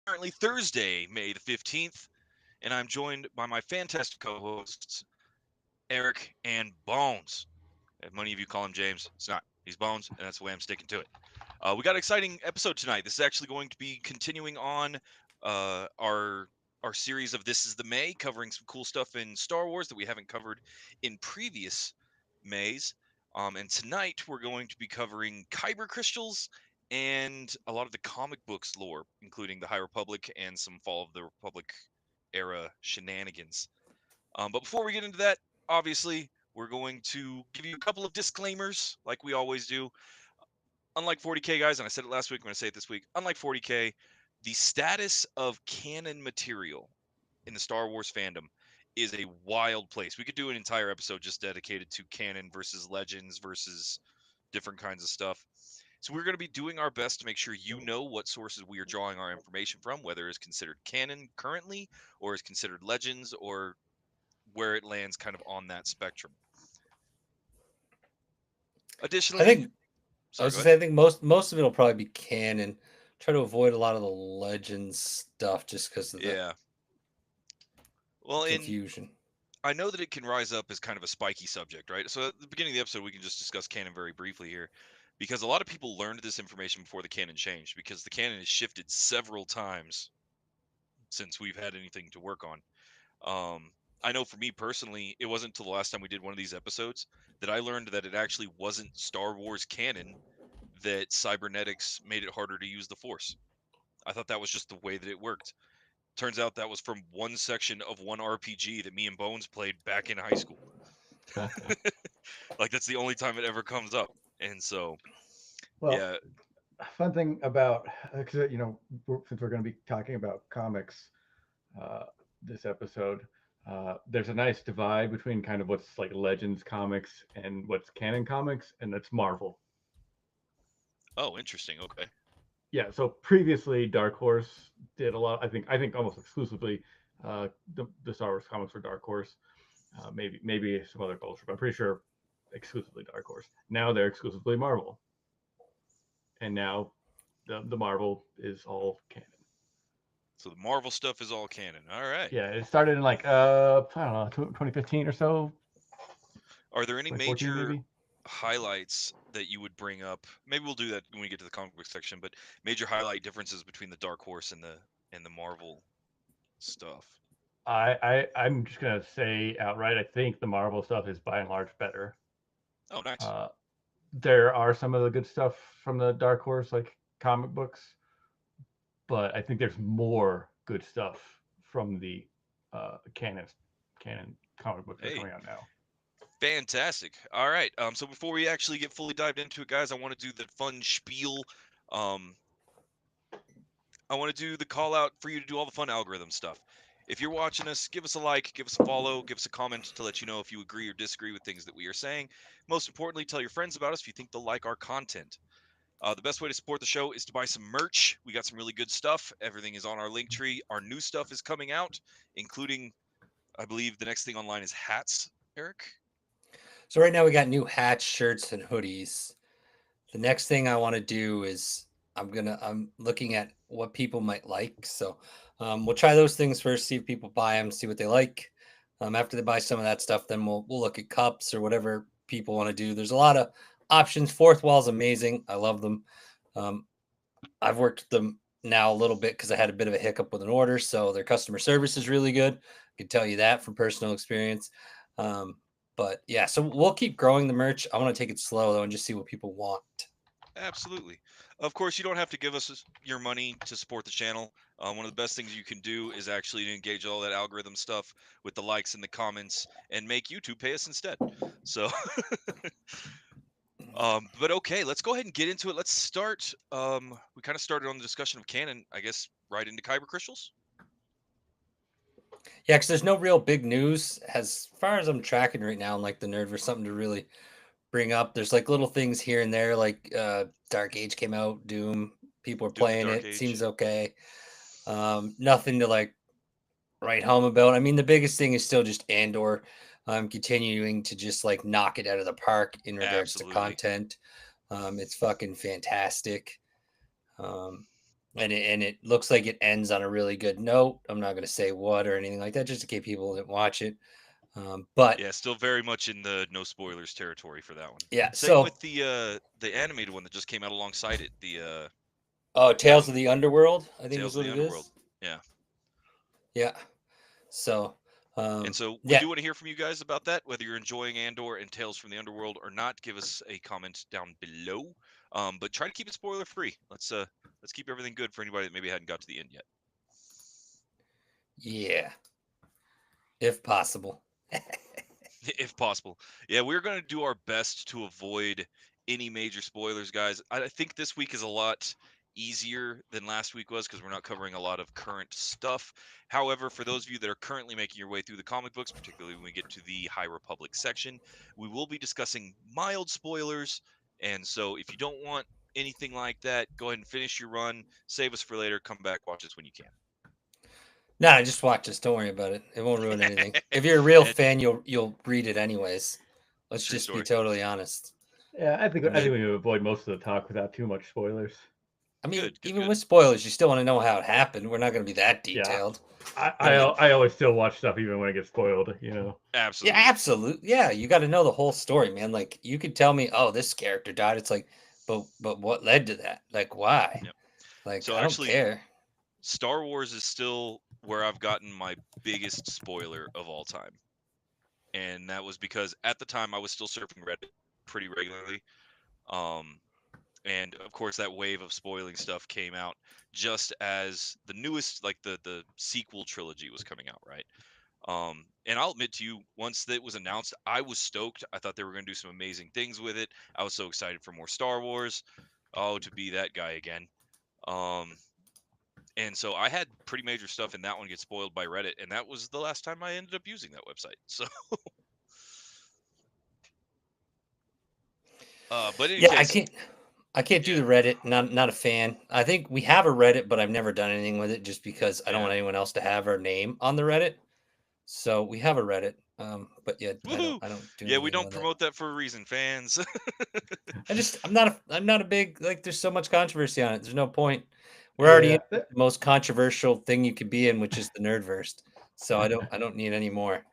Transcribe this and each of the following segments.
currently Thursday, May the 15th, and I'm joined by my fantastic co-hosts, Eric and Bones. If many of you call him James, it's not. He's Bones, and that's the way I'm sticking to it. We got an exciting episode tonight. This is actually going to be continuing on our series of This is the May, covering some cool stuff in Star Wars that we haven't covered in previous Mays. And tonight we're going to be covering Kyber crystals and a lot of the comic books lore, including the High Republic and some Fall of the Republic era shenanigans. But before we get into that, obviously, we're going to give you a couple of disclaimers, like we always do. Unlike 40K, guys, and I said it last week, I'm going to say it this week. Unlike 40K, the status of canon material in the Star Wars fandom is a wild place. We could do an entire episode just dedicated to canon versus legends versus different kinds of stuff. So we're going to be doing our best to make sure you know what sources we are drawing our information from, whether it's considered canon currently or is considered legends or where it lands kind of on that spectrum. I Additionally, think I sorry, was go gonna ahead. say I think most of it will probably be canon. Try to avoid a lot of the legends stuff just because of the Yeah. Well, in confusion. I know that it can rise up as kind of a spiky subject, right? So at the beginning of the episode, we can just discuss canon very briefly here, because a lot of people learned this information before the canon changed, because the canon has shifted several times since we've had anything to work on. I know for me personally, it wasn't until the last time we did one of these episodes that I learned that it actually wasn't Star Wars canon that cybernetics made it harder to use the Force. I thought that was just the way that it worked. Turns out that was from one section of one RPG that me and Bones played back in high school. Like that's the only time it ever comes up. And so, Well, yeah, fun thing about because since we're going to be talking about comics uh, this episode, there's a nice divide between kind of what's like Legends comics and what's canon comics, and that's Marvel. oh, interesting. Okay. Yeah, so previously Dark Horse did a lot. I think almost exclusively the Star Wars comics were Dark Horse. Maybe some other culture, but I'm pretty sure exclusively Dark Horse. Now they're exclusively Marvel, and now the Marvel is all canon. So the Marvel stuff is all canon. All right. Yeah, it started in like I don't know 2015 or so, Are there any 2014 major maybe. highlights that you would bring up? Maybe we'll do that when we get to the comic book section, but major highlight differences between the Dark Horse and the Marvel stuff. I'm just gonna say outright, I think the Marvel stuff is by and large better. Oh, nice. Uh, there are some of the good stuff from the Dark Horse like comic books, but I think there's more good stuff from the canon comic books that are Hey, coming out now. fantastic. All right. So before we actually get fully dived into it, guys, I want to do the fun spiel. Um, I want to do the call out for you to do all the fun algorithm stuff. If you're watching us, give us a like, give us a follow, give us a comment to let you know if you agree or disagree with things that we are saying. Most importantly, tell your friends about us if you think they'll like our content. The best way to support the show is to buy some merch. We got some really good stuff. Everything is on our link tree. Our new stuff is coming out, including, I believe, the next thing online is hats. Eric. So right now we got new hats, shirts, and hoodies. The next thing I want to do is I'm looking at what people might like. So we'll try those things first, see if people buy them, see what they like. After they buy some of that stuff, then we'll look at cups or whatever people want to do. There's a lot of options. Fourth Wall is amazing. I love them. Um, I've worked with them now a little bit because I had a bit of a hiccup with an order. So their customer service is really good. I can tell you that from personal experience. Um, but yeah, so we'll keep growing the merch. I want to take it slow though and just see what people want. Absolutely. Of course, you don't have to give us your money to support the channel. One of the best things you can do is actually to engage all that algorithm stuff with the likes and the comments and make YouTube pay us instead. So, but okay, let's go ahead and get into it. Let's start. We kind of started on the discussion of canon, I guess, right into Kyber crystals. Yeah, because there's no real big news as far as I'm tracking right now. And like the nerd, or something to really bring up. There's like little things here and there, like Dark Age came out, Doom. People are Doom the playing Dark it. Seems Age. okay. Nothing to like write home about. I mean, the biggest thing is still just Andor. Continuing to just like knock it out of the park in regards to Absolutely. content. It's fucking fantastic. Um, and it looks like it ends on a really good note. I'm not going to say what or anything like that, just in case people didn't watch it. But Yeah, still very much in the no spoilers territory for that one. yeah, Same so with the animated one that just came out alongside it, the Tales of the Underworld, I think Tales is of what the it Underworld. is. Yeah. Yeah. So, And so we yeah, do want to hear from you guys about that, whether you're enjoying Andor and Tales from the Underworld or not. Give us a comment down below. But try to keep it spoiler free. Let's keep everything good for anybody that maybe hadn't got to the end yet. yeah, if possible. If possible. Yeah, we're going to do our best to avoid any major spoilers, guys. I think this week is a lot easier than last week was because we're not covering a lot of current stuff. However, for those of you that are currently making your way through the comic books, particularly when we get to the High Republic section, we will be discussing mild spoilers. And so if you don't want anything like that, go ahead and finish your run, save us for later, come back, watch us when you can. Nah, just watch this. Don't worry about it. It won't ruin anything. If you're a real And fan, you'll read it anyways. Let's true just be story. totally honest. Yeah, I I think mean, we can avoid most of the talk without too much spoilers. Good. even with spoilers, you still want to know how it happened. We're not going to be that Yeah. detailed. I always still watch stuff even when it gets spoiled. Yeah, Absolutely. absolutely. Yeah, you got to know the whole story, man. Like you could tell me, oh, this character died. It's like, but what led to that? Like why? Yep. Like So I don't actually, care. Star Wars is still where I've gotten my biggest spoiler of all time. And that was because at the time I was still surfing Reddit pretty regularly. Um, and of course that wave of spoiling stuff came out just as the newest, like the sequel trilogy was coming out, right? And I'll admit to you, once that was announced, I was stoked. I thought they were going to do some amazing things with it. I was so excited for more Star Wars. Oh, to be that guy again. Um, And so I had pretty major stuff in that one get spoiled by Reddit, and that was the last time I ended up using that website. So, but in any Yeah, case, I can't do yeah, the Reddit. Not a fan. I think we have a Reddit, but I've never done anything with it just because I don't yeah, want anyone else to have our name on the Reddit. So we have a Reddit. But yeah, woohoo, I don't do yeah, we anything don't with it. promote that for a reason, fans. I'm not a big like there's so much controversy on it. There's no point. We're already Yeah, in the most controversial thing you could be in, which is the nerdverse. So I don't need any more.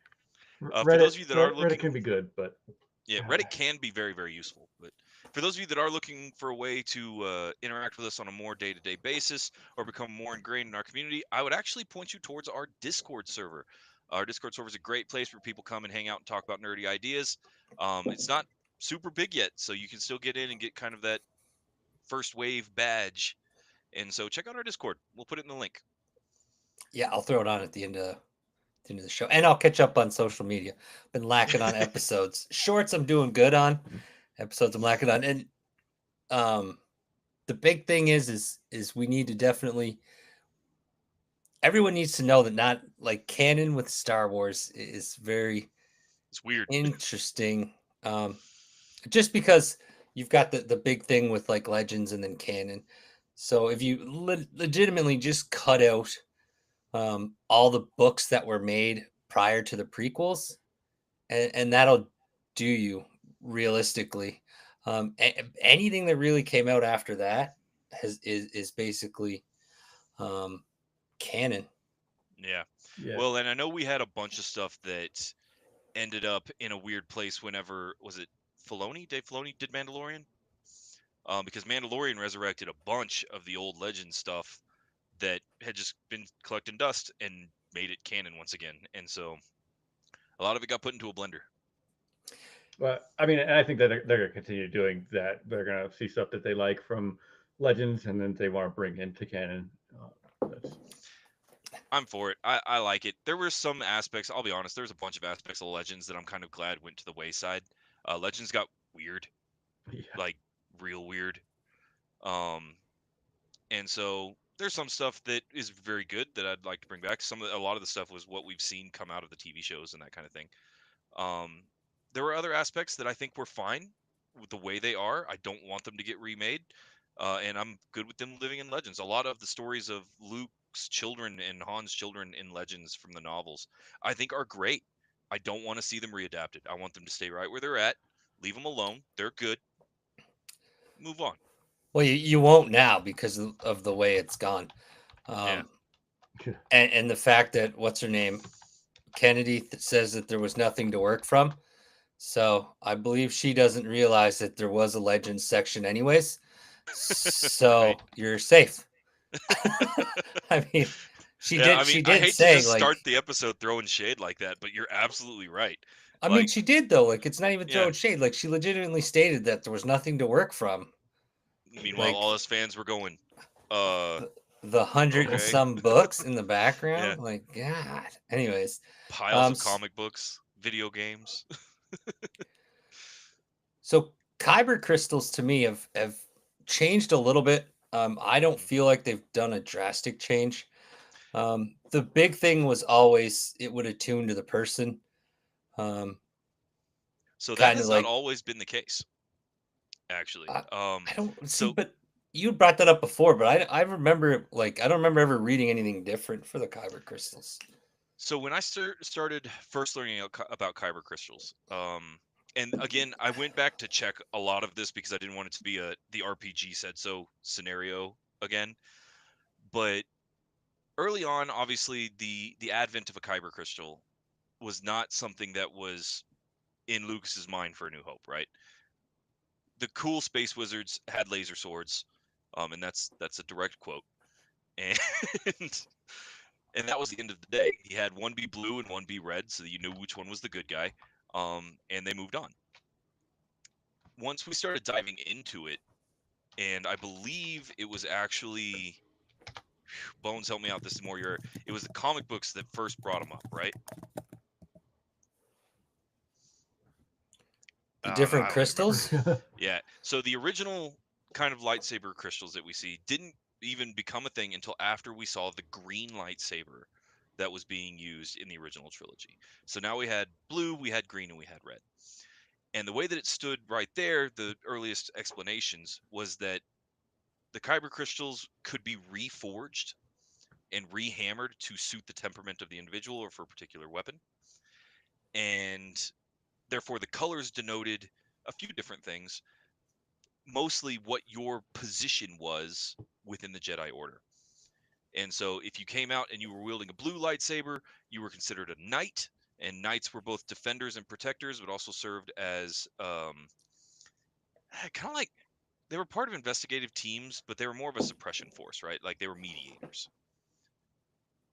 For those Reddit of you that are Reddit can looking, be good, but yeah, Reddit can be very, very useful. But for those of you that are looking for a way to interact with us on a more day-to-day basis or become more ingrained in our community, I would actually point you towards our Discord server. Our Discord server is a great place where people come and hang out and talk about nerdy ideas. It's not super big yet, so you can still get in and get kind of that first wave badge. And so check out our Discord. We'll put it in the link. Yeah, I'll throw it on at the end of the show, and I'll catch up on social media. Been lacking on episodes. Shorts, I'm doing good on. Episodes, I'm lacking on, and um, the big thing is we need to definitely. Everyone needs to know that not like canon with Star Wars is very It's weird. interesting. Just because you've got the big thing with like legends and then canon. So if you legitimately just cut out all the books that were made prior to the prequels, and that'll do you realistically. Anything that really came out after that is basically um, canon. Yeah. yeah, Well, and I know we had a bunch of stuff that ended up in a weird place whenever was it Dave Filoni did Mandalorian? Because Mandalorian resurrected a bunch of the old legend stuff that had just been collecting dust and made it canon once again. And so a lot of it got put into a blender. but I mean, and I think that they're going to continue doing that. They're going to see stuff that they like from Legends, and then they want to bring into canon. That's I'm for it. I like it. There were some aspects, I'll be honest, there's a bunch of aspects of Legends that I'm kind of glad went to the wayside. Legends got weird, yeah, like real weird. Um, and so there's some stuff that is very good that I'd like to bring back. A lot of the stuff was what we've seen come out of the TV shows and that kind of thing. Um, there were other aspects that I think were fine with the way they are. I don't want them to get remade, and I'm good with them living in Legends. A lot of the stories of Luke's children and Han's children in Legends from the novels, I think, are great. I don't want to see them readapted. I want them to stay right where they're at. Leave them alone. They're good. Move on. Well, you won't now because of the way it's gone. Yeah. And the fact that what's her name, Kennedy says that there was nothing to work from. So I believe she doesn't realize that there was a legends section anyways. So Right. you're safe. I mean, Yeah, I mean, she I did hate to say just like, start the episode throwing shade like that, but you're absolutely right. I mean, Like, she did though. Like, it's not even yeah. throwing shade. Like, she legitimately stated that there was nothing to work from. Meanwhile, Like all us fans were going, the 100 and okay. some books in the Yeah. background. Like, God. Anyways, Piles of s- comic books, video games. so Kyber crystals to me have changed a little bit. I don't feel like they've done a drastic change. The big thing was always it would attune to the person. Um, So that kind of has not like always been the case, actually. I, I don't see, So but you brought that up before, but I remember like I don't remember ever reading anything different for the Kyber crystals. so when I started first learning about kyber crystals, and again, I went back to check a lot of this because I didn't want it to be the RPG said so scenario again. But early on, obviously, the advent of a kyber crystal was not something that was in Lucas's mind for A New Hope, right? The cool space wizards had laser swords, and that's a direct quote, and and that was the end of the day. He had one be blue and one be red, so that you knew which one was the good guy, and they moved on. Once we started diving into it, and I believe it was actually Bones, help me out. This is more your. It was the comic books that first brought him up, right? The different I don't remember. crystals. Yeah. So the original kind of lightsaber crystals that we see didn't even become a thing until after we saw the green lightsaber that was being used in the original trilogy. So now we had blue, we had green, and we had red. And the way that it stood right there, the earliest explanations was that the kyber crystals could be reforged and rehammered to suit the temperament of the individual or for a particular weapon. And therefore, the colors denoted a few different things, mostly what your position was within the Jedi Order. And so if you came out and you were wielding a blue lightsaber, you were considered a knight, and knights were both defenders and protectors, but also served as kind of like they were part of investigative teams, but they were more of a suppression force, right? Like they were mediators.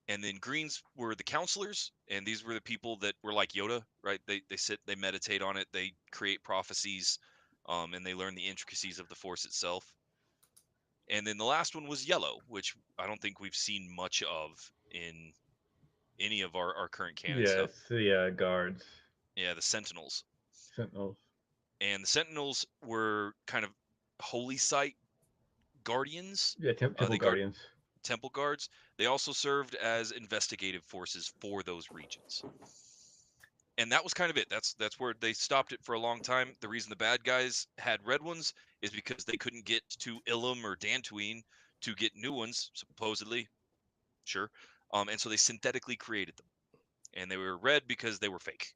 And then greens were the counselors, and these were the people that were like Yoda, right? They sit, they meditate on it, they create prophecies, and they learn the intricacies of the force itself. And then the last one was yellow, which I don't think we've seen much of in any of our current canon Yeah, stuff. it's the guards, Yeah, the Sentinels. sentinels. And the Sentinels were kind of holy site guardians. Yeah, temple They guard guardians. temple guards. They also served as investigative forces for those regions. And that was kind of it. That's where they stopped it for a long time. The reason the bad guys had red ones is because they couldn't get to Ilum or Dantooine to get new ones, supposedly. Sure. And so they synthetically created them. And they were red because they were fake.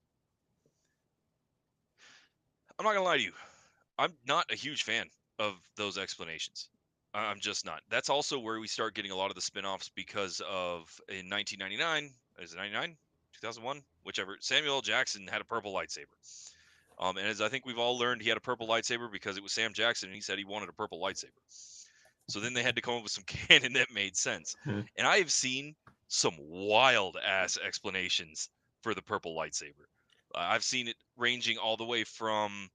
I'm not gonna lie to you. I'm not a huge fan of those explanations. I'm just not. That's also where we start getting a lot of the spin-offs because of in 1999, is it 99? 2001? Whichever. Samuel L. Jackson had a purple lightsaber. And as I think we've all learned, he had a purple lightsaber because it was Sam Jackson and he said he wanted a purple lightsaber. So then they had to come up with some canon that made sense. Hmm. And I have seen some wild ass explanations for the purple lightsaber. I've seen it ranging all the way from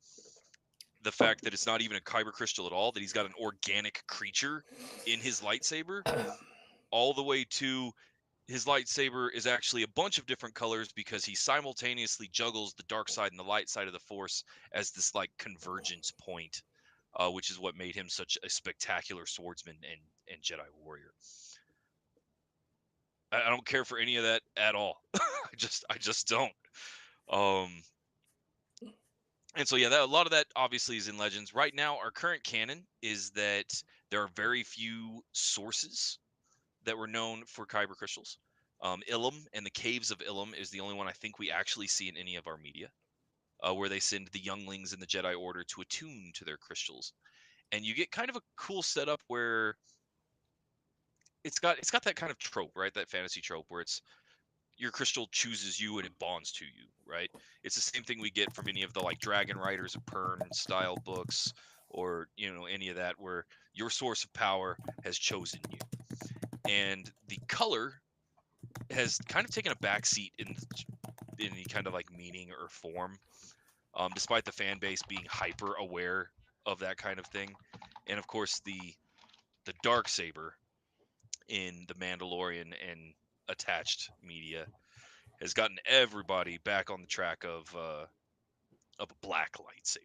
the fact that it's not even a kyber crystal at all, that he's got an organic creature in his lightsaber, all the way to his lightsaber is actually a bunch of different colors because he simultaneously juggles the dark side and the light side of the force as this like convergence point, which is what made him such a spectacular swordsman and Jedi warrior. I don't care for any of that at all. I just don't. Um, and so yeah, a lot of that obviously is in Legends. Right now, our current canon is that there are very few sources that were known for kyber crystals. Ilum and the caves of Ilum is the only one I think we actually see in any of our media, where they send the younglings in the Jedi Order to attune to their crystals. and you get kind of a cool setup where it's got that kind of trope, right? That fantasy trope where it's your crystal chooses you and it bonds to you, right? It's the same thing we get from any of the like Dragon Riders of Pern style books, or any of that, where your source of power has chosen you. And the color has kind of taken a backseat in any kind of like meaning or form, despite the fan base being hyper aware of that kind of thing. And of course, the dark saber in the Mandalorian and attached media has gotten everybody back on the track of a black lightsaber.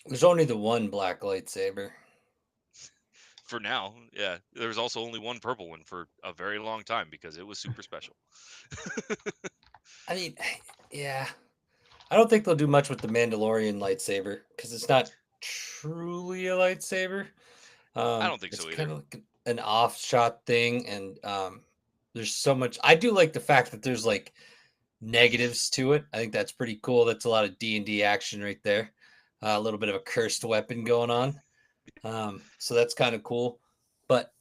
There's only the one black lightsaber. For now, yeah. There's also only one purple one for a very long time because it was super special. I mean, yeah. I don't think they'll do much with the Mandalorian lightsaber because it's not truly a lightsaber. I don't think It's so either. kind of like an off-shot thing, and there's so much. I do like the fact that there's like negatives to it. I think that's pretty cool. That's a lot of D&D action right there. A little bit of a cursed weapon going on. So that's kind of cool. But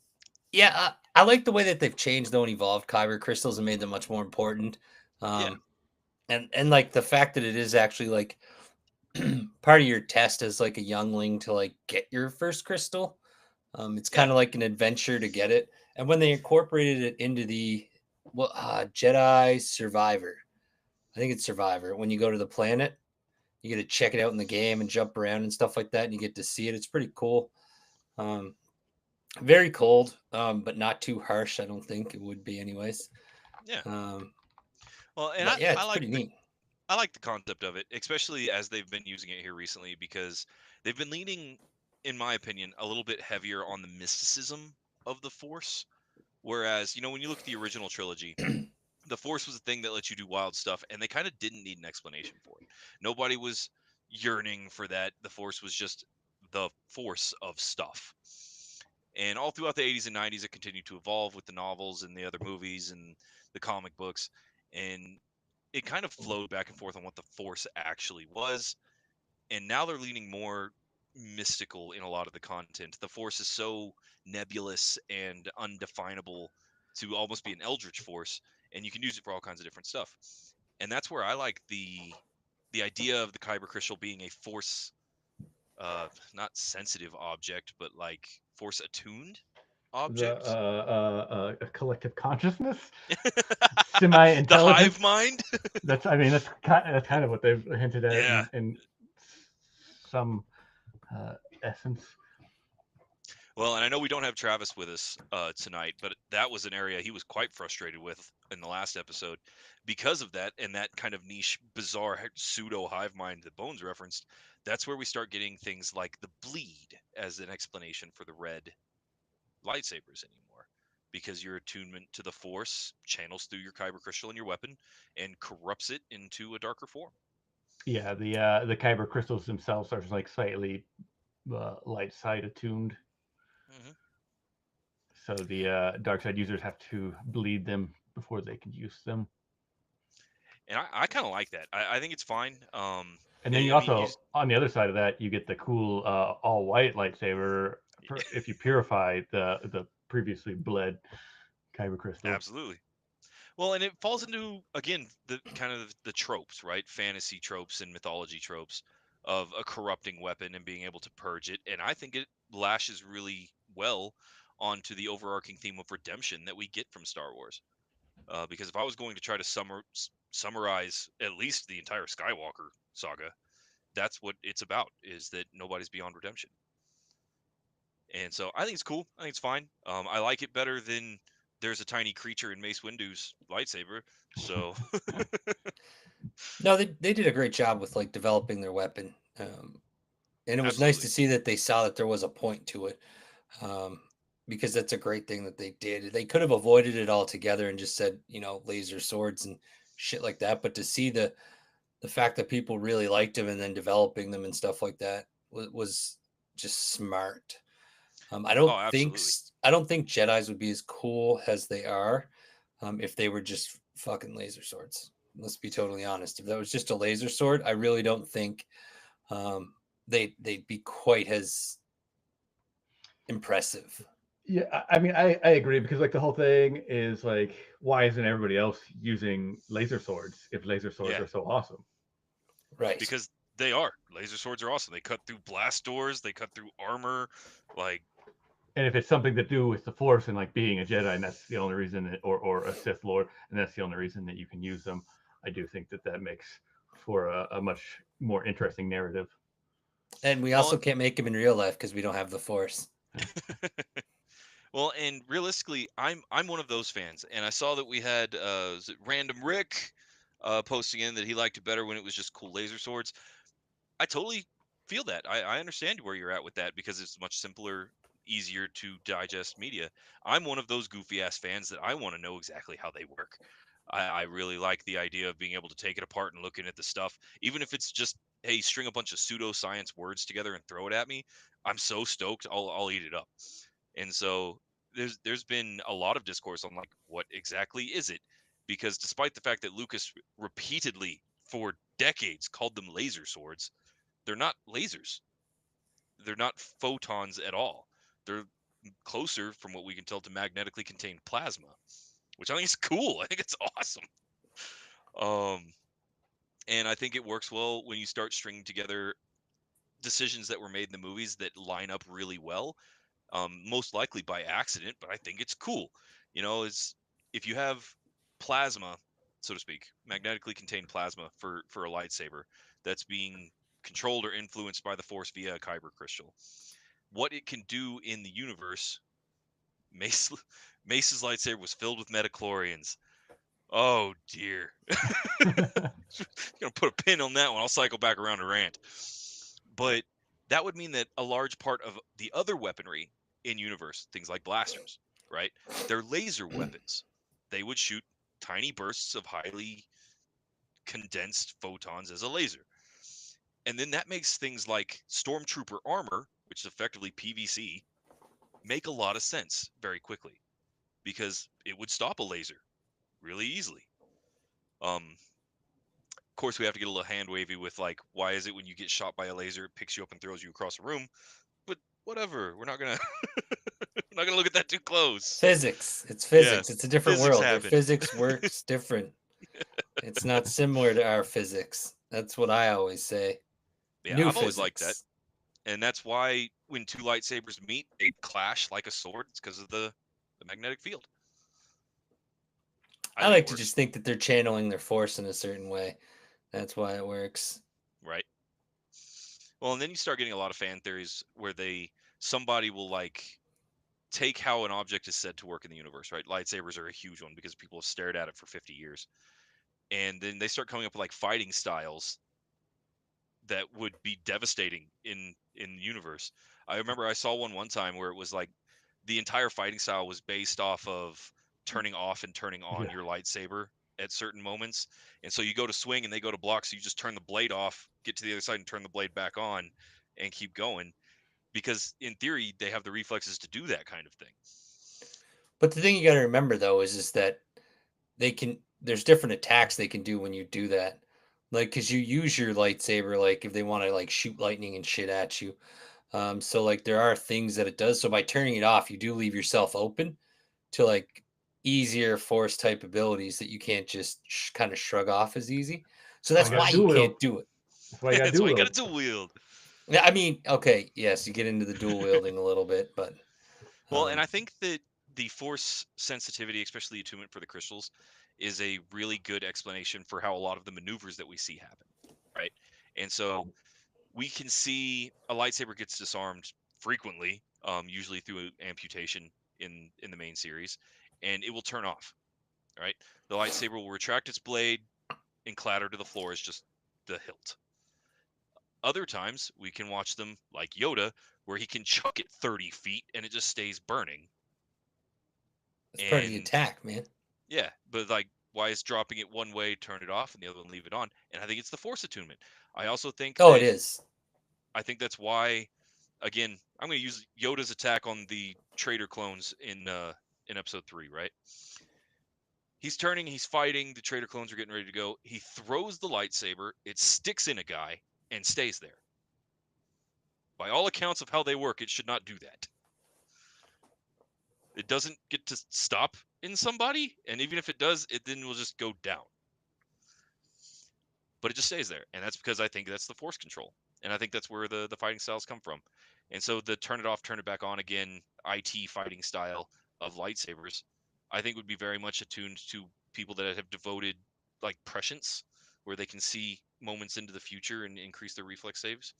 yeah, I like the way that they've changed though and evolved kyber crystals and made them much more important. Yeah. And like the fact that it is actually like part of your test as like a youngling to like get your first crystal. It's kind of like an adventure to get it. And when they incorporated it into the Jedi Survivor, I think it's Survivor. When you go to the planet, you get to check it out in the game and jump around and stuff like that, and you get to see it. It's pretty cool. Very cold, but not too harsh. I don't think it would be, anyways. Yeah. Um, Well, and but yeah, it's I like pretty neat. I like the concept of it, especially as they've been using it here recently, because they've been leaning, in my opinion, a little bit heavier on the mysticism of the Force. Whereas, when you look at the original trilogy, the Force was a thing that let you do wild stuff, and they kind of didn't need an explanation for it. Nobody was yearning for that. The Force was just the force of stuff. And all throughout the 80s and 90s, it continued to evolve with the novels and the other movies and the comic books. And it kind of flowed back and forth on what the Force actually was. And now they're leaning more mystical in a lot of the content. The Force is so nebulous and undefinable to almost be an eldritch force, and you can use it for all kinds of different stuff. And that's where I like the idea of the kyber crystal being a force, not sensitive object, but like force attuned object. A collective consciousness, The semi-intelligent. hive mind. That's kind of what they've hinted at Yeah. in some essence. Well, and I know we don't have Travis with us tonight, but that was an area he was quite frustrated with in the last episode because of that, and that kind of niche, bizarre pseudo hive mind that Bones referenced. That's where we start getting things like the bleed as an explanation for the red lightsabers anymore, because your attunement to the Force channels through your kyber crystal in your weapon and corrupts it into a darker form. Yeah, the kyber crystals themselves are like slightly light side attuned. Mm-hmm. So the dark side users have to bleed them before they can use them. And I kind of like that. I think it's fine. And then you also, on the other side of that, you get the cool all white lightsaber if you purify the previously bled kyber crystal. Absolutely. Well, and it falls into, again, the kind of the tropes, right? Fantasy tropes and mythology tropes of a corrupting weapon and being able to purge it. And I think it lashes really well onto the overarching theme of redemption that we get from Star Wars. Because if I was going to try to summarize at least the entire Skywalker saga, that's what it's about, is that nobody's beyond redemption. And so I think it's cool. I think it's fine. I like it better than there's a tiny creature in Mace Windu's lightsaber. So No, they did a great job with like developing their weapon. And it was nice absolutely. to see that they saw that there was a point to it. Because that's a great thing that they did. They could have avoided it altogether and just said, laser swords and shit like that. But to see the fact that people really liked them and then developing them and stuff like that was just smart. I don't Oh, think absolutely. I don't think Jedi's would be as cool as they are if they were just fucking laser swords. Let's be totally honest. If that was just a laser sword, I really don't think they'd be quite as impressive. Yeah, I mean, I agree because like the whole thing is like, why isn't everybody else using laser swords if laser swords Yeah, are so awesome? Right. because they are. Laser swords are awesome. They cut through blast doors. They cut through armor. Like, And if it's something to do with the Force and like being a Jedi, and that's the only reason, or a Sith Lord, and that's the only reason that you can use them, I do think that that makes for a much more interesting narrative. And we well, also can't make them in real life because we don't have the Force. well, and realistically, I'm one of those fans, and I saw that we had is it Random Rick posting in that he liked it better when it was just cool laser swords. I totally feel that. I understand where you're at with that because it's much simpler, easier to digest media. I'm one of those goofy ass fans that I want to know exactly how they work. I really like the idea of being able to take it apart and looking at the stuff, even if it's just, hey, string a bunch of pseudoscience words together and throw it at me. I'm so stoked. I'll eat it up. And so there's been a lot of discourse on like what exactly is it? Because despite the fact that Lucas repeatedly for decades called them laser swords, they're not lasers. They're not photons at all. They're closer, from what we can tell, to magnetically contained plasma, which I think is cool. I think it's awesome. Um, and I think it works well when you start stringing together decisions that were made in the movies that line up really well. Most likely by accident, but I think it's cool. It's if you have plasma, so to speak, magnetically contained plasma for a lightsaber that's being controlled or influenced by the Force via a kyber crystal. What it can do in the universe, Mace, Mace's lightsaber was filled with metachlorians. Oh dear. Gonna put a pin on that one. I'll cycle back around to rant. But that would mean that a large part of the other weaponry in universe, things like blasters, right? They're laser weapons. They would shoot tiny bursts of highly condensed photons as a laser. And then that makes things like stormtrooper armor, which is effectively PVC, make a lot of sense very quickly because it would stop a laser really easily. Of course, we have to get a little hand wavy with like, why is it when you get shot by a laser, it picks you up and throws you across a room? But whatever, we're not gonna we're not gonna look at that too close. Physics. It's Yeah, physics. It's a different physics world. Their happen. physics works different. It's not similar to our physics. That's what I always say. Yeah, New I've always liked that, physics. and that's why when two lightsabers meet, they clash like a sword. It's because of the magnetic field. I I think it like to works, just think that they're channeling their force in a certain way. That's why it works. right? Well, and then you start getting a lot of fan theories where somebody will like take how an object is said to work in the universe, right? Lightsabers are a huge one because people have stared at it for 50 years. And then they start coming up with like fighting styles that would be devastating in the universe. I remember I saw one time where it was like the entire fighting style was based off of turning off and turning on Yeah. your lightsaber at certain moments. And so you go to swing and they go to block, so you just turn the blade off, get to the other side and turn the blade back on and keep going because in theory they have the reflexes to do that kind of thing. But the thing you got to remember though is that they can. There's different attacks they can do when you do that. Like, cause you use your lightsaber, like if they want to like shoot lightning and shit at you. So like there are things that it does. So by turning it off, you do leave yourself open to like easier force type abilities that you can't just kind of shrug off as easy. So That's why that's you got why to you dual wield. can't do it. That's why you got to That's why dual you got wield. to dual wield. Yeah, I mean, okay, yes, you get into the dual wielding a little bit, but Well, and um, I think that the force sensitivity, especially attunement for the crystals, is a really good explanation for how a lot of the maneuvers that we see happen, right? And so we can see a lightsaber gets disarmed frequently, usually through amputation in the main series, and it will turn off, right? The lightsaber will retract its blade and clatter to the floor as just the hilt. Other times we can watch them like Yoda, where he can chuck it 30 feet and it just stays burning. it's part of the And attack, man. yeah, but like, why is dropping it one way, turn it off, and the other one leave it on? And I think it's the force attunement. I also think Oh, it that is. I think that's why. Again, I'm going to use Yoda's attack on the traitor clones in episode 3. Right? He's turning, he's fighting. The traitor clones are getting ready to go. He throws the lightsaber. It sticks in a guy and stays there. By all accounts of how they work, it should not do that. It doesn't get to stop in somebody, and even if it does, it then will just go down. But it just stays there, and that's because I think that's the force control, and I think that's where the fighting styles come from. And so the turn it off, turn it back on again, IT fighting style of lightsabers, I think would be very much attuned to people that have devoted like prescience, where they can see moments into the future and increase their reflex saves,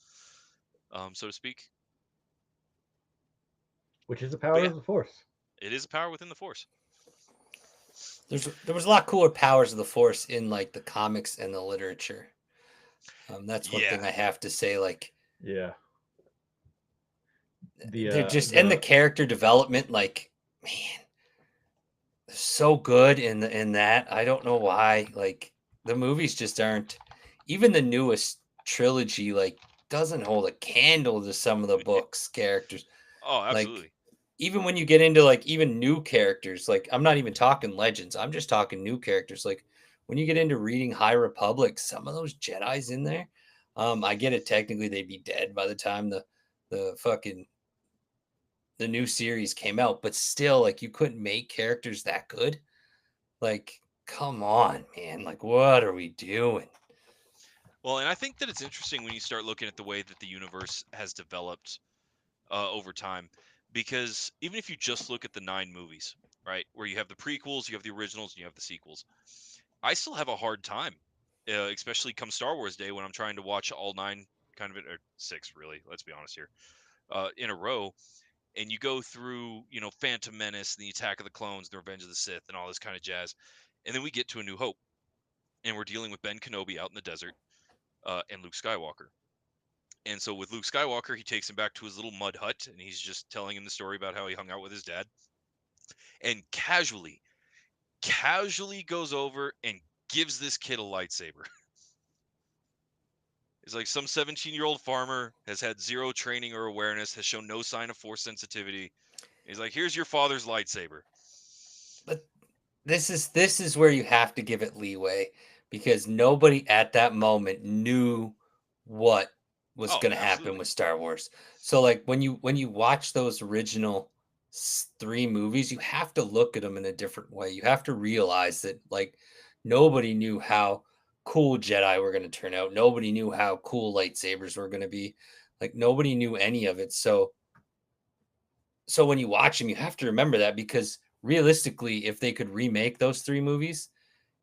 so to speak. Which is the power yeah. of the Force. It is a power within the force. There was a lot cooler powers of the force in like the comics and the literature. That's one thing I have to say. Like, Yeah. they're just and the character development, like, man, so good in that. I don't know why. Like, the movies just aren't. Even the newest trilogy, like, doesn't hold a candle to some of the books characters. Oh, absolutely. Like, even when you get into like even new characters, like I'm not even talking legends, I'm just talking new characters. Like when you get into reading High Republic, some of those Jedi's in there. I get it, technically they'd be dead by the time the fucking the new series came out, but still, like, you couldn't make characters that good. Like, come on, man. Like, what are we doing? Well, and I think that it's interesting when you start looking at the way that the universe has developed over time, because even if you just look at the 9 movies, right, where you have the prequels, you have the originals, and you have the sequels, I still have a hard time, especially come Star Wars Day when I'm trying to watch all 9 kind of it, or 6 really, let's be honest here, in a row, and you go through, Phantom Menace, and the Attack of the Clones, the Revenge of the Sith, and all this kind of jazz, and then we get to A New Hope, and we're dealing with Ben Kenobi out in the desert, and Luke Skywalker. And so with Luke Skywalker, he takes him back to his little mud hut, and he's just telling him the story about how he hung out with his dad, and casually goes over and gives this kid a lightsaber. It's like some 17-year-old farmer has had zero training or awareness, has shown no sign of force sensitivity. He's like, here's your father's lightsaber. But this is where you have to give it leeway, because nobody at that moment knew what was going to happen absolutely. with Star Wars. So like when you watch those original 3 movies, you have to look at them in a different way. You have to realize that like nobody knew how cool Jedi were going to turn out. Nobody knew how cool lightsabers were going to be. Like nobody knew any of it. So when you watch them, you have to remember that, because realistically, if they could remake those 3 movies,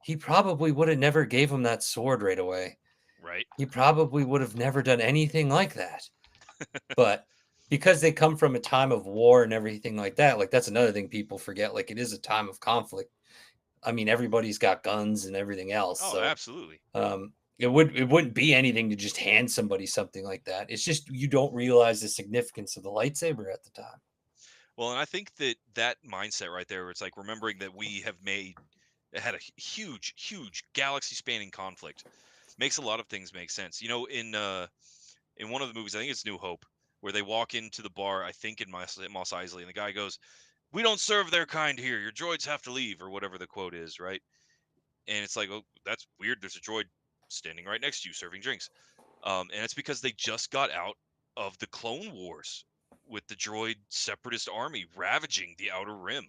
he probably would have never gave him that sword right away. Right. He probably would have never done anything like that. But because they come from a time of war and everything like that, like that's another thing people forget. Like it is a time of conflict. I mean, everybody's got guns and everything else. Oh, so absolutely. it wouldn't be anything to just hand somebody something like that. It's just you don't realize the significance of the lightsaber at the time. Well, and I think that mindset right there, where it's like remembering that we have had a huge galaxy spanning conflict, makes a lot of things make sense. In one of the movies, I think it's New Hope, where they walk into the bar, I think in Mos Eisley, and the guy goes, "We don't serve their kind here. Your droids have to leave," or whatever the quote is, right? And it's like, oh, that's weird. There's a droid standing right next to you serving drinks, and it's because they just got out of the Clone Wars with the droid separatist army ravaging the Outer Rim.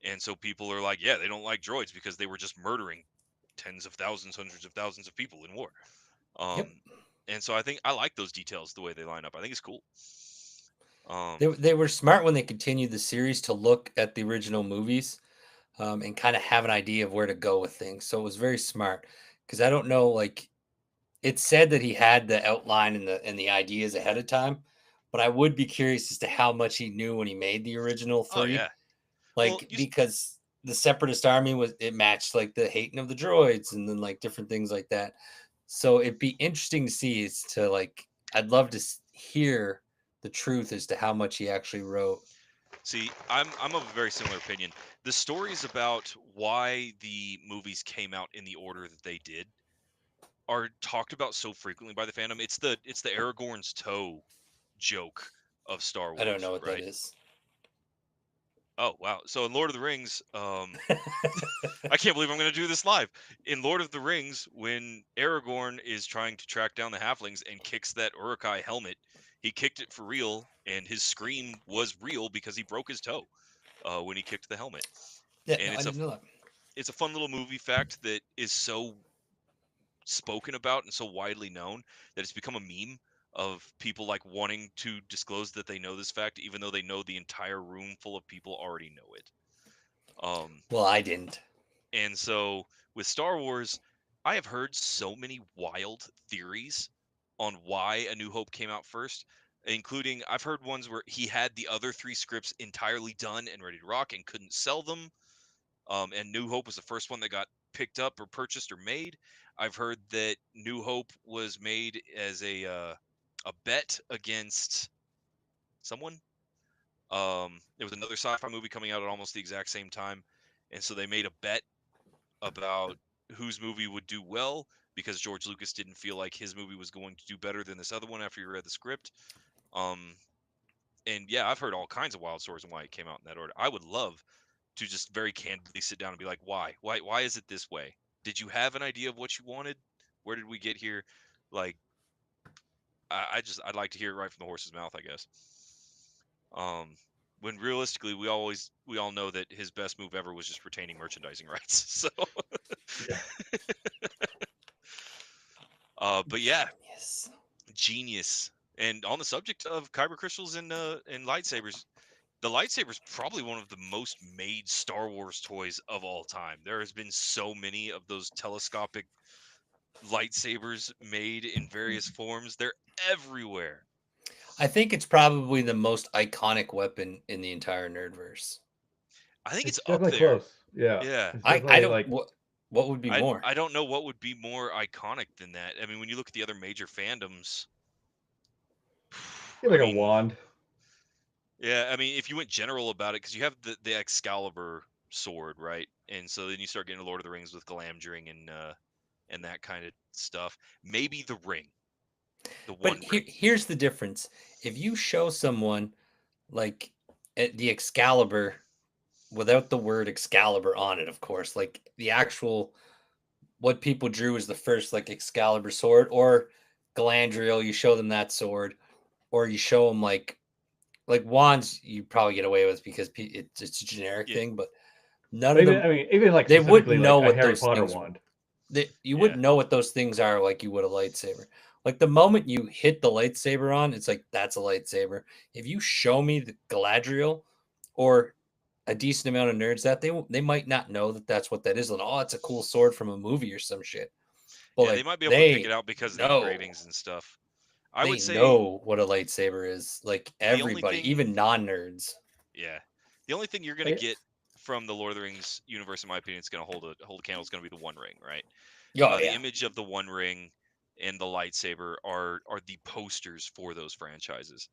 And so people are like, yeah, they don't like droids because they were just murdering tens of thousands, hundreds of thousands of people in war. Yep. And so I think I like those details, the way they line up. I think it's cool. They were smart when they continued the series to look at the original movies, and kind of have an idea of where to go with things. So it was very smart, because I don't know, like it said that he had the outline and the ideas ahead of time, but I would be curious as to how much he knew when he made the original 3. Oh yeah. Like, because the Separatist army it matched like the hating of the droids and then like different things like that. So it'd be interesting to see as to like, I'd love to hear the truth as to how much he actually wrote. See, I'm of a very similar opinion. The stories about why the movies came out in the order that they did are talked about so frequently by the fandom. It's the Aragorn's toe joke of Star Wars. I don't know what right? that is. Oh wow! So in Lord of the Rings, I can't believe I'm going to do this live. In Lord of the Rings, when Aragorn is trying to track down the halflings and kicks that Uruk-hai helmet, he kicked it for real, and his scream was real because he broke his toe when he kicked the helmet. Yeah, And no, I didn't know that. it's a fun little movie fact that is so spoken about and so widely known that it's become a meme of people like wanting to disclose that they know this fact, even though they know the entire room full of people already know it. Well, I didn't. And so with Star Wars, I have heard so many wild theories on why A New Hope came out first, including I've heard ones where he had the other 3 scripts entirely done and ready to rock and couldn't sell them. And New Hope was the first one that got picked up or purchased or made. I've heard that New Hope was made as a bet against someone. There was another sci-fi movie coming out at almost the exact same time, and so they made a bet about whose movie would do well because George Lucas didn't feel like his movie was going to do better than this other one after he read the script. And yeah, I've heard all kinds of wild stories on why it came out in that order. I would love to just very candidly sit down and be like, why is it this way? Did you have an idea of what you wanted? Where did we get here? Like, I'd like to hear it right from the horse's mouth, I guess. When realistically, we all know that his best move ever was just retaining merchandising rights. So, Yeah. but yeah, Yes. genius. And on the subject of kyber crystals and lightsabers, the lightsaber's probably one of the most made Star Wars toys of all time. There has been so many of those telescopic lightsabers made in various forms. They're everywhere. I think it's probably the most iconic weapon in the entire nerdverse. I think it's up definitely there. close. Yeah. Yeah. It's I definitely don't like what would be more. I don't know what would be more iconic than that. I mean, when you look at the other major fandoms, yeah, like a wand. yeah, I mean, if you went general about it, because you have the Excalibur sword, right? And so then you start getting Lord of the Rings with Galamdring and that kind of stuff. Maybe the ring, the one But ring. here's the difference. If you show someone like the Excalibur without the word Excalibur on it, of course, like the actual what people drew as the first like Excalibur sword or Galadriel, you show them that sword, or you show them like wands, you probably get away with because it's a generic Yeah. thing, but none of them. I mean, even like they wouldn't specifically know like a what Harry those Potter things. wand. You wouldn't know what those things are like you would a lightsaber. Like the moment you hit the lightsaber on, it's like that's a lightsaber. If you show me the Galadriel or a decent amount of nerds that they might not know that that's what that is. And oh, it's a cool sword from a movie or some shit. But Yeah, like, they might be able to pick it out because of the know. engravings and stuff. I They would say know what a lightsaber is. Like the only everybody, thing- even non-nerds. yeah, the only thing you're gonna get from the Lord of the Rings universe, in my opinion, it's gonna hold a candle. Is gonna be the One Ring, right? Oh, The yeah. image of the One Ring and the lightsaber are the posters for those franchises.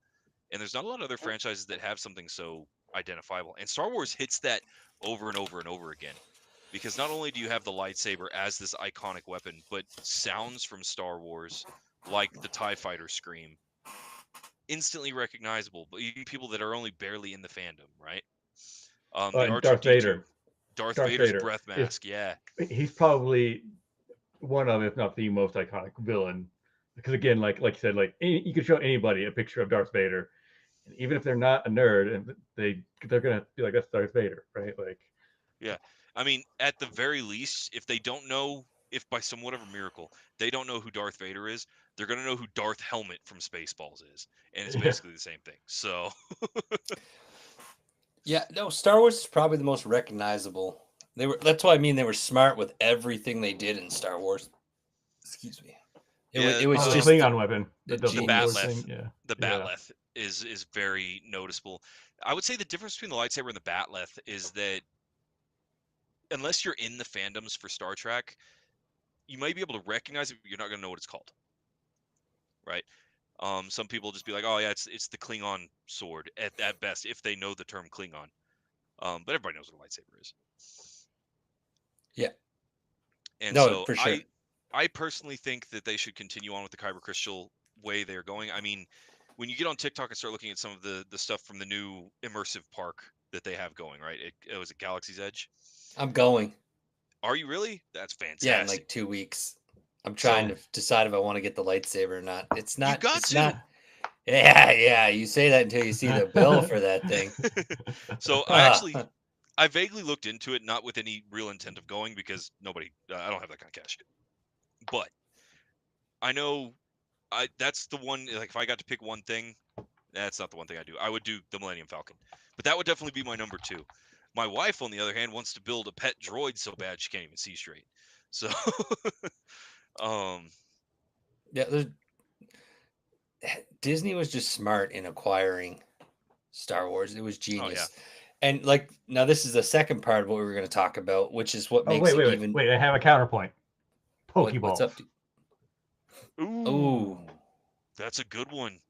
And there's not a lot of other franchises that have something so identifiable. And Star Wars hits that over and over and over again. Because not only do you have the lightsaber as this iconic weapon, but sounds from Star Wars, like the TIE Fighter scream, instantly recognizable, but even people that are only barely in the fandom, right? The R2-D2, Darth Vader. Darth Darth Vader's Vader breath mask, yeah. He's probably one of, if not the most iconic villain. Because again, like you said, like you could show anybody a picture of Darth Vader, and even if they're not a nerd, and they're gonna be like, that's Darth Vader, right? Like, yeah. I mean, at the very least, if they don't know, if by some whatever miracle they don't know who Darth Vader is, they're gonna know who Darth Helmet from Spaceballs is, and it's basically the same thing. So, yeah, no, Star Wars is probably the most recognizable. That's why I mean they were smart with everything they did in Star Wars. Excuse me. It was the just Klingon weapon, the the genius. Batleth, yeah, the Batleth is very noticeable. I would say the difference between the lightsaber and the Batleth is that unless you're in the fandoms for Star Trek, you might be able to recognize it, but you're not going to know what it's called, right? Some people just be like, "Oh yeah, it's the Klingon sword at best," if they know the term Klingon. But everybody knows what a lightsaber is. Yeah. And No, so for sure. I personally think that they should continue on with the Kyber Crystal way they're going. I mean, when you get on TikTok and start looking at some of the stuff from the new immersive park that they have going, right? It was at Galaxy's Edge. I'm going. Are you really? That's fantastic. Yeah, in like 2 weeks. I'm trying to decide if I want to get the lightsaber or not. It's not. got it's to. not. Yeah. You say that until you see the bill for that thing. So I vaguely looked into it, not with any real intent of going because I don't have that kind of cash. But I know that's the one. Like, if I got to pick one thing, that's not the one thing I do. I would do the Millennium Falcon, but that would definitely be my number 2. My wife, on the other hand, wants to build a pet droid so bad she can't even see straight. So, um, Yeah, Disney was just smart in acquiring Star Wars. It was oh yeah, genius. And like now this is the second part of what we were going to talk about, which is what Oh makes it wait, even I have a counterpoint. what's Pokeballs. up to ooh, Oh. that's a good one.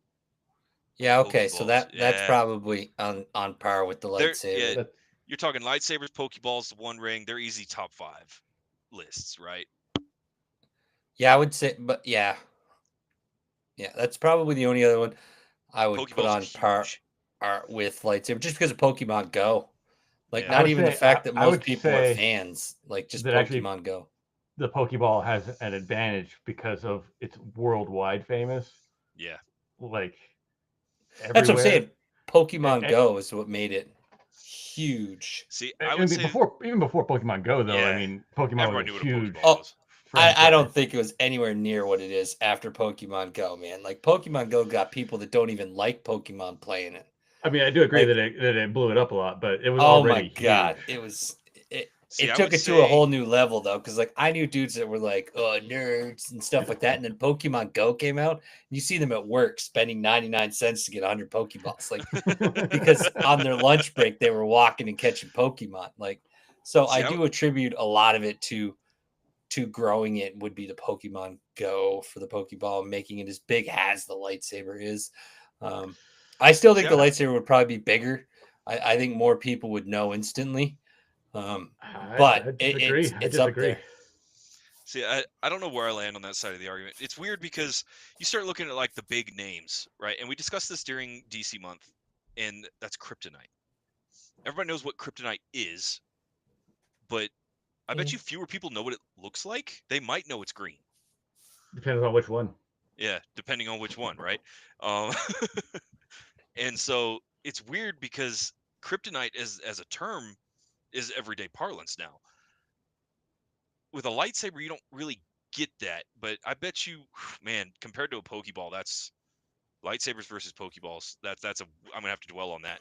Yeah, okay. So Pokeballs, that's yeah, probably on par with the yeah. lightsaber. That, You're talking lightsabers, Pokeballs, One Ring. They're easy top 5 lists, right? Yeah, I would say but yeah. Yeah, that's probably the only other one I would put Pokeballs are on par huge. with lightsaber just because of Pokemon Go. Like Yeah, I not would even the say fact that I most would people are say fans, like just that actually Pokemon Go. the Pokeball has an advantage because of its worldwide famous, yeah. like That's what I'm everywhere. saying. Pokemon And, Go is what made it huge. See, I I would mean, say, even before Pokemon Go, though, I yeah, mean, Pokemon everybody was knew a what a huge Pokeball Oh, was. I franchise. don't think it was anywhere near what it is after Pokemon Go, man. Like Pokemon Go got people that don't even like Pokemon playing it. I mean, I do agree Like, that it blew it up a lot, but it was oh my already huge. god, it See, it I took would it to a say, whole new level though, because like I knew dudes that were like, oh nerds and stuff like that, and then Pokemon Go came out, and you see them at work spending 99 cents to get 100 Pokeballs, like because on their lunch break they were walking and catching Pokemon, like so I see, do attribute a lot of it to growing it would be the Pokemon Go for the Pokeball, making it as big as the lightsaber is. Um, I still see, think the lightsaber would probably be bigger. I think more people would know instantly. But I disagree. I it's up disagree. there. I don't know where I land on that side of the argument. It's weird because you start looking at like the big names, right? And we discussed this during DC month, and that's Kryptonite. Everybody knows what Kryptonite is, but I bet Yeah. you fewer people know what it looks like. They might know it's green. Depends on which one. Yeah, depending on which one, right? Um, and so it's weird because Kryptonite as a term is everyday parlance now. With a lightsaber, you don't really get that, but I bet you, man, compared to a Pokeball, that's lightsabers versus Pokeballs. I'm gonna have to dwell on that.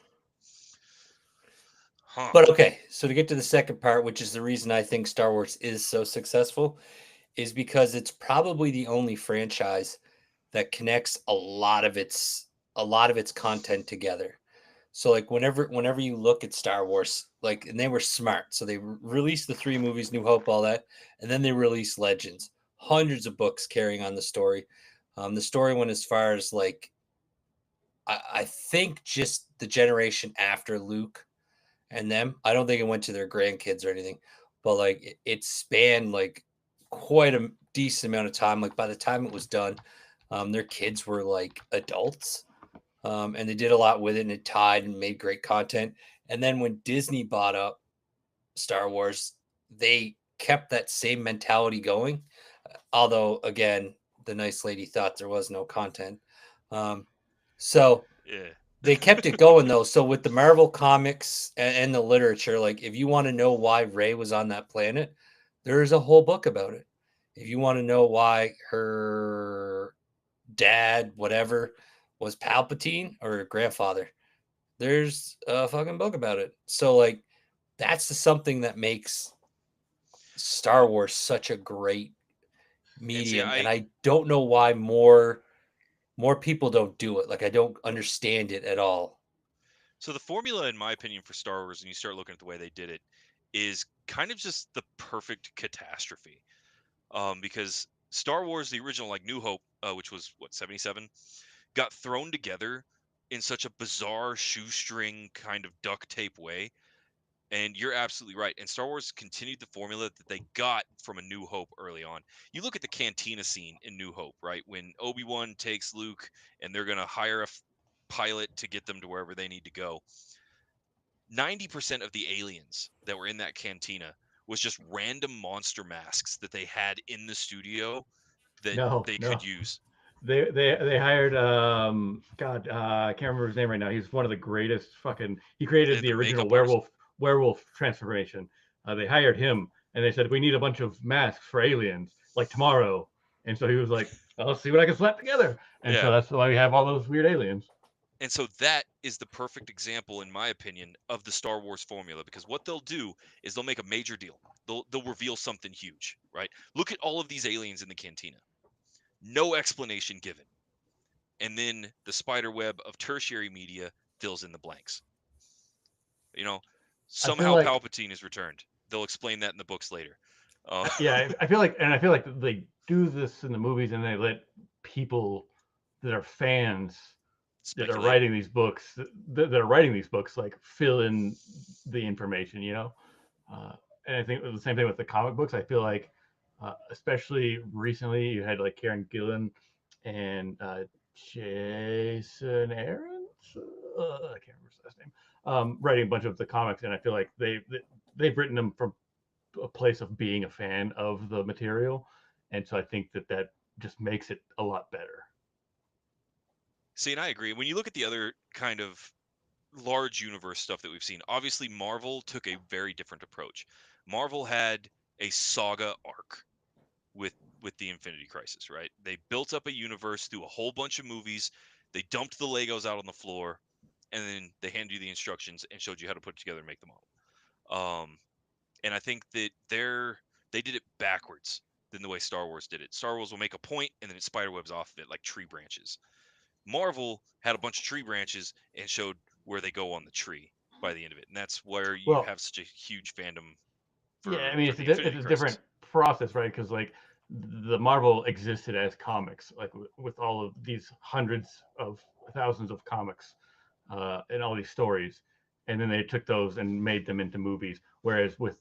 Huh. But okay, so to get to the second part, which is the reason I think Star Wars is so successful, is because it's probably the only franchise that connects a lot of its content together. So like whenever you look at Star Wars, like and they were smart. So they released the 3 movies, New Hope, all that, and then they released Legends, hundreds of books carrying on the story. The story went as far as like I think just the generation after Luke and them. I don't think it went to their grandkids or anything, but like it spanned like quite a decent amount of time. Like by the time it was done, their kids were like adults, and they did a lot with it, and it tied and made great content. And then when Disney bought up Star Wars, they kept that same mentality going. Although again, the nice lady thought there was no content. Um, so Yeah. they kept it going though. So with the Marvel comics and the literature, like if you want to know why Rey was on that planet, there's a whole book about it. If you want to know why her dad, whatever, was Palpatine or her grandfather, there's a fucking book about it. So like that's something that makes Star Wars such a great And see, medium. And I don't know why more people don't do it. Like I don't understand it at all. so the formula, in my opinion, for Star Wars, and you start looking at the way they did it, is kind of just the perfect catastrophe. Because Star Wars, the original, like New Hope, which was what 77, got thrown together in such a bizarre shoestring kind of duct tape way. And you're absolutely right. And Star Wars continued the formula that they got from A New Hope early on. You look at the cantina scene in New Hope, right? When Obi-Wan takes Luke and they're going to hire a pilot to get them to wherever they need to go. 90% of the aliens that were in that cantina was just random monster masks that they had in the studio that No, they no. could use. They hired God, I can't remember his name right now. He's one of the greatest fucking. He created And the the original makeup artist. werewolf transformation. They hired him, and they said we need a bunch of masks for aliens like tomorrow. And so he was like, "I'll see what I can slap together." And so Yeah. that's why we have all those weird aliens. And so that is the perfect example, in my opinion, of the Star Wars formula. Because what they'll do is they'll make a major deal. They'll reveal something huge, right? Look at all of these aliens in the cantina. No explanation given. And then the spider web of tertiary media fills in the blanks. You know, I feel somehow like Palpatine is returned. They'll explain that in the books later. yeah, I feel like they do this in the movies, and they let people that are fans that are Speculate. writing these books that are writing these books like fill in the information, you know. And I think the same thing with the comic books. I feel like, especially recently, you had like Karen Gillan and Jason Aaron. I can't remember his last name. Writing a bunch of the comics, and I feel like they've written them from a place of being a fan of the material, and so I think that just makes it a lot better. See, and I agree. When you look at the other kind of large universe stuff that we've seen, obviously Marvel took a very different approach. Marvel had a saga arc with the Infinity Crisis, right? They built up a universe through a whole bunch of movies. They dumped the Legos out on the floor, and then they handed you the instructions and showed you how to put it together and make the model. And I think that they did it backwards than the way Star Wars did it. Star Wars will make a point and then it spiderwebs off of it like tree branches. Marvel had a bunch of tree branches and showed where they go on the tree by the end of it, and that's where you Well, have such a huge fandom yeah, I for mean the Infinity it's a different Crisis. process, right? Because like the Marvel existed as comics, like with all of these hundreds of thousands of comics and all these stories, and then they took those and made them into movies. Whereas with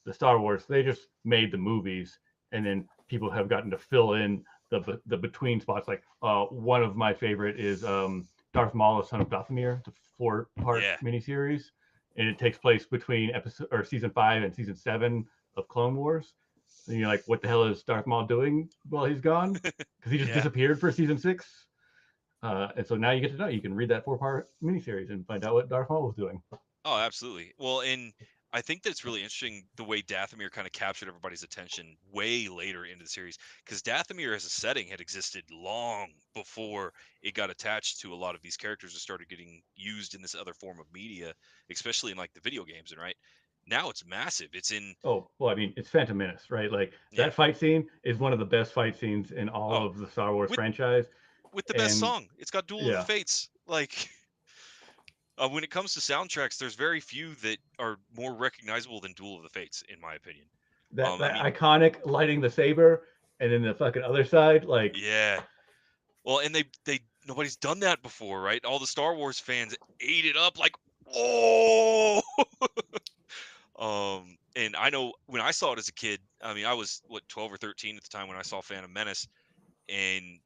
the Star Wars, they just made the movies, and then people have gotten to fill in the between spots. Like one of my favorite is Darth Maul, Son of Dathomir, the 4-part Yeah, miniseries, and it takes place between episode or season 5 and season 7 of Clone Wars. And you're like, what the hell is Darth Maul doing while he's gone? Because he just yeah. disappeared for season 6. And so now you get to know. You can read that 4-part miniseries and find out what Darth Maul was doing. Oh, absolutely. Well, and I think that's really interesting the way Dathomir kind of captured everybody's attention way later into the series, because Dathomir as a setting had existed long before it got attached to a lot of these characters and started getting used in this other form of media, especially in like the video games. And right now it's massive. It's in, Oh, well, I mean, it's Phantom Menace, right? Like yeah. that fight scene is one of the best fight scenes in all Oh, of the Star Wars with franchise. the best And song. It's got Duel of the yeah, Fates. Like, when it comes to soundtracks, there's very few that are more recognizable than Duel of the Fates, in my opinion. I that mean, iconic lighting the saber and then the fucking other side, like yeah. Well, and they nobody's done that before, right? All the Star Wars fans ate it up like, oh. And I know when I saw it as a kid, I mean, I was what 12 or 13 at the time when I saw Phantom Menace, and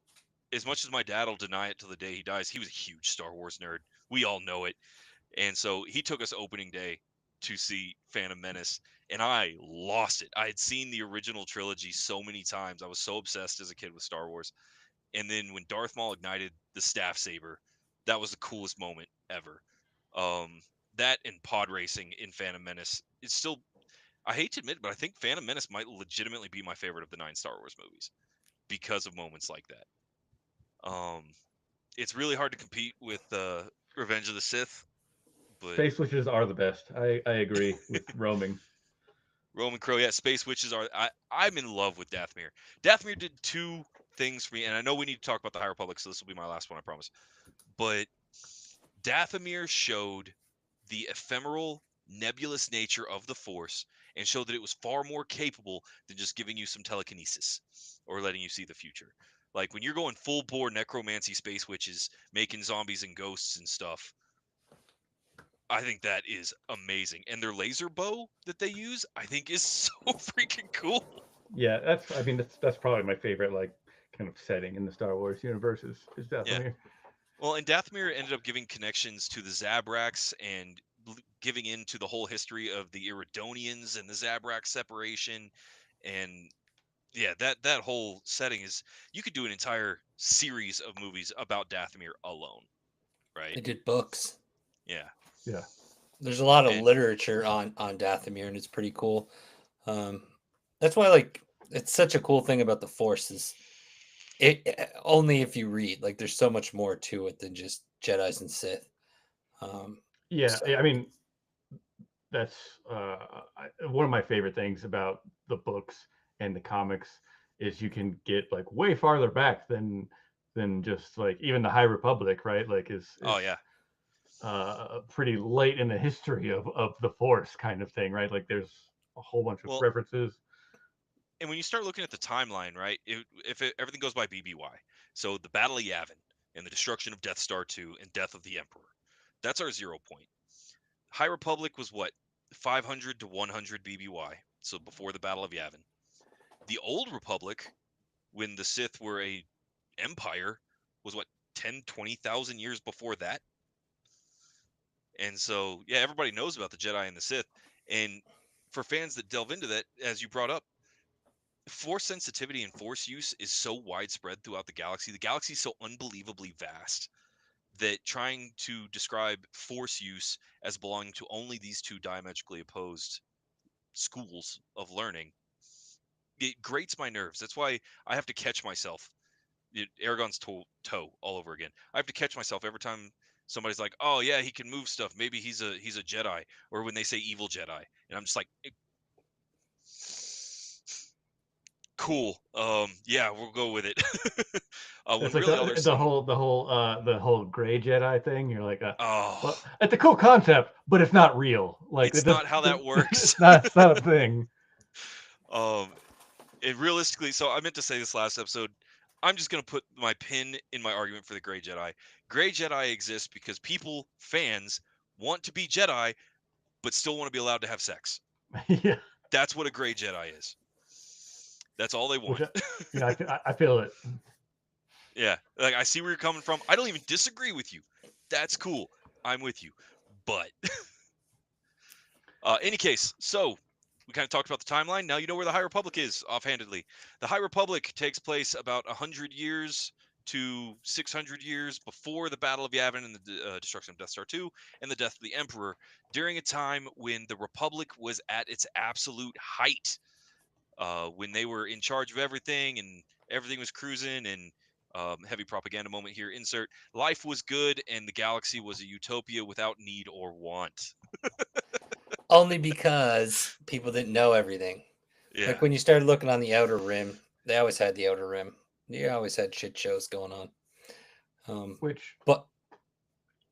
as much as my dad will deny it till the day he dies, he was a huge Star Wars nerd. We all know it. And so he took us opening day to see Phantom Menace, and I lost it. I had seen the original trilogy so many times. I was so obsessed as a kid with Star Wars. And then when Darth Maul ignited the staff saber, that was the coolest moment ever. Um, that and pod racing in Phantom Menace. It's still, I hate to admit, but I think Phantom Menace might legitimately be my favorite of the 9 Star Wars movies because of moments like that. It's really hard to compete with Revenge of the Sith, but space witches are the best. I agree with roaming. Roman Crow, yeah, Space Witches are. I'm in love with Dathomir. Dathomir did two things for me, and I know we need to talk about the High Republic, so this will be my last one, I promise. But Dathomir showed the ephemeral, nebulous nature of the Force and showed that it was far more capable than just giving you some telekinesis or letting you see the future. Like when you're going full bore necromancy space witches, making zombies and ghosts and stuff, I think that is amazing. And their laser bow that they use, I think is so freaking cool. Yeah, that's I mean that's probably my favorite like kind of setting in the Star Wars universe is Yeah. Dathomir. Well, and Dathomir ended up giving connections to the Zabraks and giving into the whole history of the Iridonians and the Zabrak separation. And Yeah, that whole setting is, you could do an entire series of movies about Dathomir alone, They right? did books. Yeah. Yeah. There's a lot of And literature on Dathomir, and it's pretty cool. Um, that's why like it's such a cool thing about the Force is only if you read. Like there's so much more to it than just Jedi's and Sith. Yeah, So I mean, that's one of my favorite things about the books and the comics is you can get like way farther back than just like even the High Republic, right? Like oh is yeah. pretty late in the history of the Force kind of thing, right? Like there's a whole bunch of Well, references. and when you start looking at the timeline, right? Everything goes by BBY. So the Battle of Yavin and the destruction of Death Star 2 and death of the Emperor. That's our 0 point. High Republic was what? 500 to 100 BBY. So before the Battle of Yavin. The Old Republic, when the Sith were a empire, was what, 10, 20,000 years before that? And so, yeah, everybody knows about the Jedi and the Sith. And for fans that delve into that, as you brought up, force sensitivity and force use is so widespread throughout the galaxy. The galaxy is so unbelievably vast that trying to describe force use as belonging to only these two diametrically opposed schools of learning, it grates my nerves. That's why I have to catch myself. Aragon's toe all over again. I have to catch myself every time somebody's like, "Oh yeah, he can move stuff. Maybe he's a Jedi," or when they say evil Jedi, and I'm just like, "Cool. Yeah, we'll go with it." When It's like really all there's some. the whole gray Jedi thing. You're like, Oh, well, it's a cool concept, but it's not real. Like it's not how that works. it's not a thing. um, and realistically, so I meant to say this last episode. I'm just gonna put my pin in my argument for the Gray Jedi. Gray Jedi exists because people, fans, want to be Jedi, but still want to be allowed to have sex. Yeah, That's what a Gray Jedi is. That's all they which want. I feel it. Yeah, like I see where you're coming from. I don't even disagree with you. That's cool. I'm with you. But any case, so we kind of talked about the timeline. Now you know where the High Republic is offhandedly. The High Republic takes place about 100 years to 600 years before the Battle of Yavin and the destruction of Death Star 2 and the death of the Emperor, during a time when the Republic was at its absolute height, when they were in charge of everything and everything was cruising and heavy propaganda moment here. Insert life was good and the galaxy was a utopia without need or want. only because people didn't know everything. Yeah. Like when you started looking on the Outer Rim, they always had the Outer Rim. You always had shit shows going on. Which But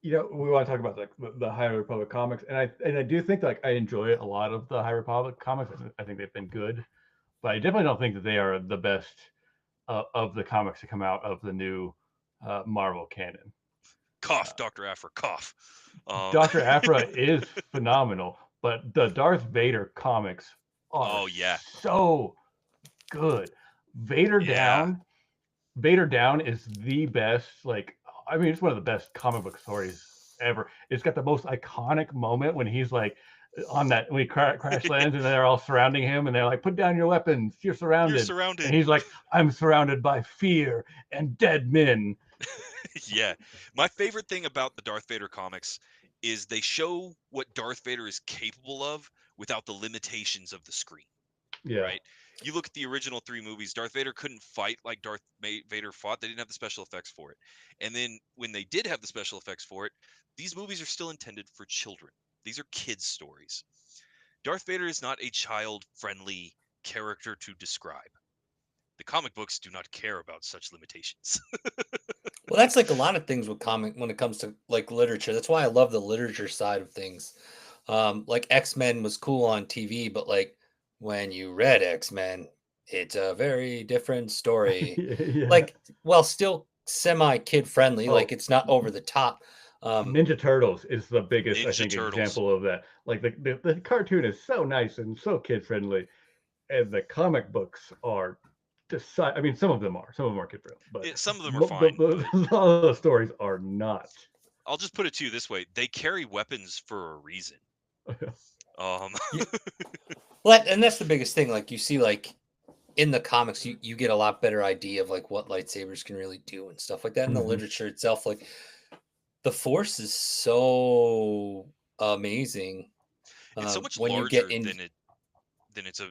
we want to talk about the High Republic comics, and I do think like I enjoy a lot of the High Republic comics. I think they've been good, but I definitely don't think that they are the best of the comics to come out of the new Marvel canon. Cough, Dr. Afra, cough. Dr. Aphra is phenomenal, but the Darth Vader comics are Oh, yeah. so good. Vader Yeah. Down is the best. Like, I mean, it's one of the best comic book stories ever. It's got the most iconic moment when he's like on that when he crash lands and they're all surrounding him and they're like, "Put down your weapons, you're surrounded." You're surrounded. And he's like, "I'm surrounded by fear and dead men." Yeah. My favorite thing about the Darth Vader comics is they show what Darth Vader is capable of without the limitations of the screen. Yeah. Right? You look at the original 3 movies, Darth Vader couldn't fight like Darth Vader fought. They didn't have the special effects for it. And then when they did have the special effects for it, these movies are still intended for children. These are kids' stories. Darth Vader is not a child-friendly character to describe. The comic books do not care about such limitations. well, that's like a lot of things with comic when it comes to like literature. That's why I love the literature side of things. Like X-Men was cool on TV, but like when you read X-Men, it's a very different story. Yeah. Like, well, still semi kid friendly. Oh, Like it's not over the top. Ninja Turtles is the biggest, I Ninja think, Turtles. example of that. Like the cartoon is so nice and so kid friendly, and the comic books are I mean, some of them are kid friendly, but Some of them are fine. a lot of the stories are not. I'll just put it to you this way: they carry weapons for a reason. Well, and that's the biggest thing. Like you see, like in the comics, you get a lot better idea of like what lightsabers can really do and stuff like that. In the Mhm. literature itself, like the Force is so amazing. It's so much When you get larger in, than it's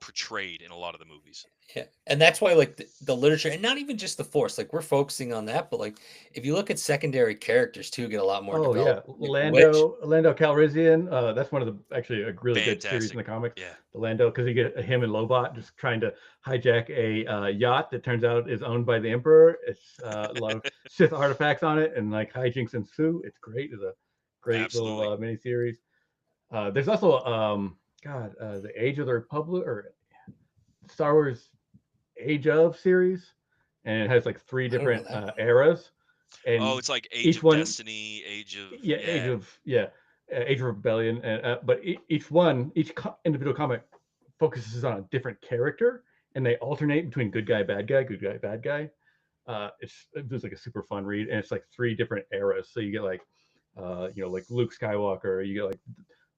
portrayed in a lot of the movies. yeah, and that's why like the literature, and not even just the Force. Like we're focusing on that, but like if you look at secondary characters too, get a lot more Oh yeah, developed. Like Witch, Lando Calrissian. That's one of the actually a really good series in Fantastic. the comics. Yeah. The Lando, because you get him and Lobot just trying to hijack a yacht that turns out is owned by the Emperor. It's a lot of Sith artifacts on it, and like hijinks ensue. It's great. It's a great little Absolutely. mini series. There's also the Age of the Republic or Star Wars Age of series, and it has like three I don't know different that one. eras, Oh, and it's like Age each of one, Destiny, Age of yeah, yeah. Age of Rebellion, and but each one, individual comic focuses on a different character, and they alternate between good guy, bad guy, good guy, bad guy. It was like a super fun read, and it's like three different eras. So you get like, like Luke Skywalker, you get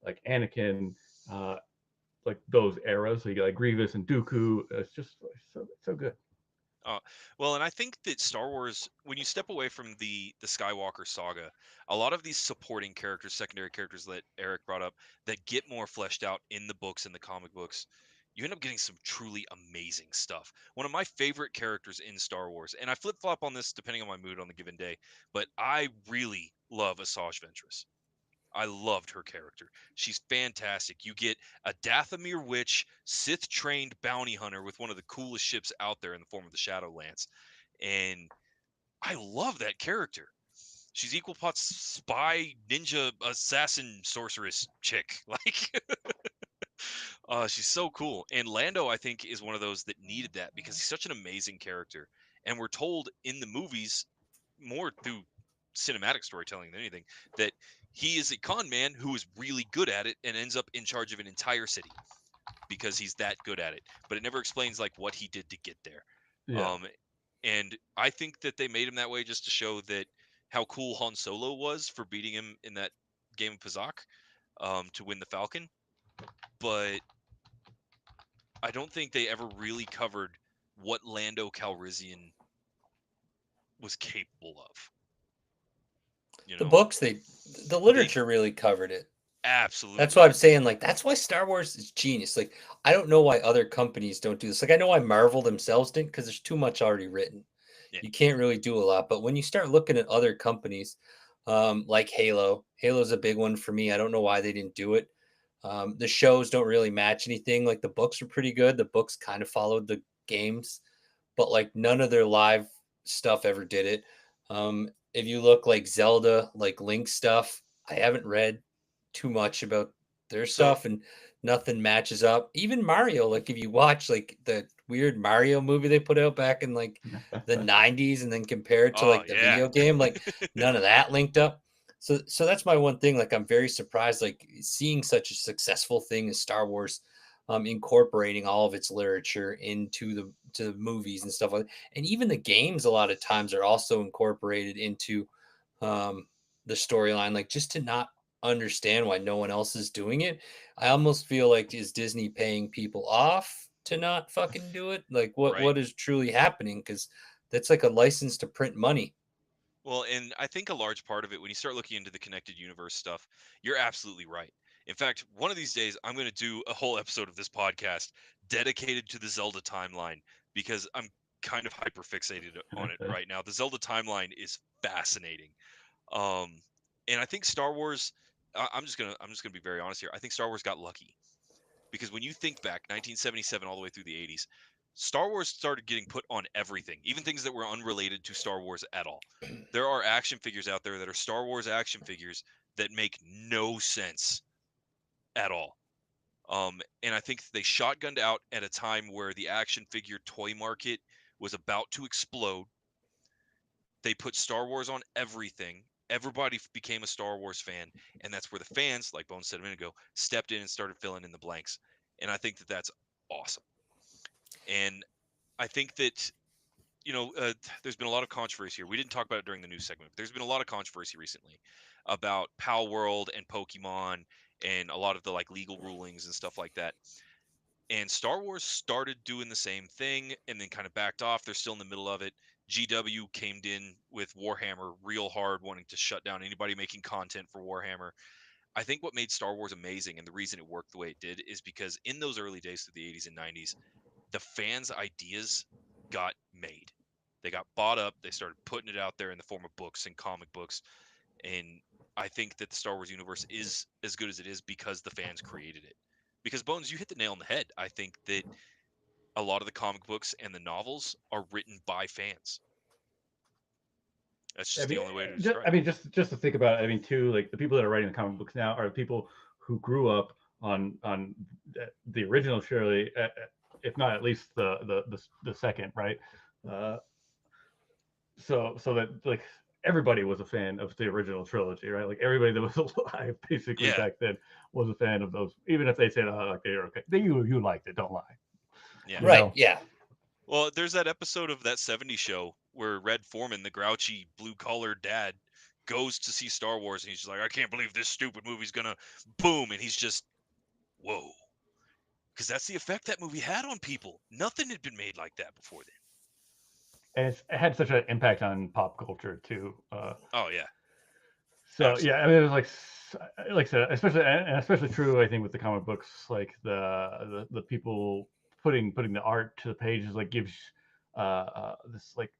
like Anakin, uh, like those eras. So you get like Grievous and Dooku. It's just so good. Well, and I think that Star Wars, when you step away from the Skywalker saga, a lot of these supporting characters, secondary characters that Eric brought up, that get more fleshed out in the books and the comic books, you end up getting some truly amazing stuff. One of my favorite characters in Star Wars, and I flip flop on this depending on my mood on the given day, but I really love Asajj Ventress. I loved her character. She's fantastic. You get a Dathomir witch, Sith trained bounty hunter with one of the coolest ships out there in the form of the Shadowlands. And I love that character. She's equal parts spy, ninja, assassin, sorceress chick. Like, she's so cool. And Lando, I think, is one of those that needed that because he's such an amazing character. And we're told in the movies, more through cinematic storytelling than anything, that he is a con man who is really good at it and ends up in charge of an entire city because he's that good at it. But it never explains like what he did to get there. Yeah. Um, and I think that they made him that way just to show that how cool Han Solo was for beating him in that game of Pazak to win the Falcon. But I don't think they ever really covered what Lando Calrissian was capable of. You The know, books, the they literature really covered it. That's absolutely. why I'm saying, like, that's why Star Wars is genius. Like, I don't know why other companies don't do this. Like, I know why Marvel themselves didn't because there's too much already written. Yeah, You can't really do a lot. But when you start looking at other companies, like Halo's a big one for me. I don't know why they didn't do it. The shows don't really match anything. Like, the books are pretty good. The books kind of followed the games, but like none of their live stuff ever did it. If you look like Zelda, like Link stuff, I haven't read too much about their so stuff and nothing matches up. Even Mario, like if you watch like the weird Mario movie they put out back in like the 90s and then compare it to oh like the yeah. video game, like none of that linked up. So that's my one thing. Like I'm very surprised, like seeing such a successful thing as Star Wars, incorporating all of its literature into the movies and stuff like that. And even the games a lot of times are also incorporated into the storyline, like just to not understand why no one else is doing it. I almost feel like, is Disney paying people off to not fucking do it? Like what Right. what is truly happening? Because that's like a license to print money. Well, and I think a large part of it, when you start looking into the connected universe stuff, you're absolutely right. In fact, one of these days, I'm going to do a whole episode of this podcast dedicated to the Zelda timeline because I'm kind of hyper fixated on it right now. The Zelda timeline is fascinating. Um, and I think Star Wars, I'm just gonna be very honest here. I think Star Wars got lucky because when you think back 1977 all the way through the 80s, Star Wars started getting put on everything, even things that were unrelated to Star Wars at all. There are action figures out there that are Star Wars action figures that make no sense at all. And I think they shotgunned out at a time where the action figure toy market was about to explode. They put Star Wars on everything. Everybody became a Star Wars fan, and that's where the fans, like Bones said a minute ago, stepped in and started filling in the blanks. And I think that that's awesome. And I think that there's been a lot of controversy here. We didn't talk about it during the news segment, but there's been a lot of controversy recently about Pal World and Pokemon and a lot of the like legal rulings and stuff like that. And Star Wars started doing the same thing and then kind of backed off. They're still in the middle of it. GW came in with Warhammer real hard, wanting to shut down anybody making content for Warhammer. I think what made Star Wars amazing and the reason it worked the way it did is because in those early days through the 80s and 90s, the fans' ideas got made. They got bought up. They started putting it out there in the form of books and comic books. And I think that the Star Wars universe is as good as it is because the fans created it. Because Bones, you hit the nail on the head. I think that a lot of the comic books and the novels are written by fans. That's just the only way to describe it. Just to think about it, I mean, too, like the people that are writing the comic books now are people who grew up on the original trilogy, if not at least the second, right? So that like everybody was a fan of the original trilogy, right? Like everybody that was alive basically back then was a fan of those, even if they said, "Oh, like they're okay," you liked it, don't lie. Yeah. Right. know? Yeah. Well, there's that episode of that 70s show where Red Foreman, the grouchy blue collar dad, goes to see Star Wars and he's just like, I can't believe this stupid movie's gonna boom, and he's just, whoa. Because that's the effect that movie had on people. Nothing had been made like that before then. And it had such an impact on pop culture too. Oh yeah. So Absolutely. yeah, I mean, it was like I said, especially true, I think, with the comic books, like the people putting the art to the pages, like gives this like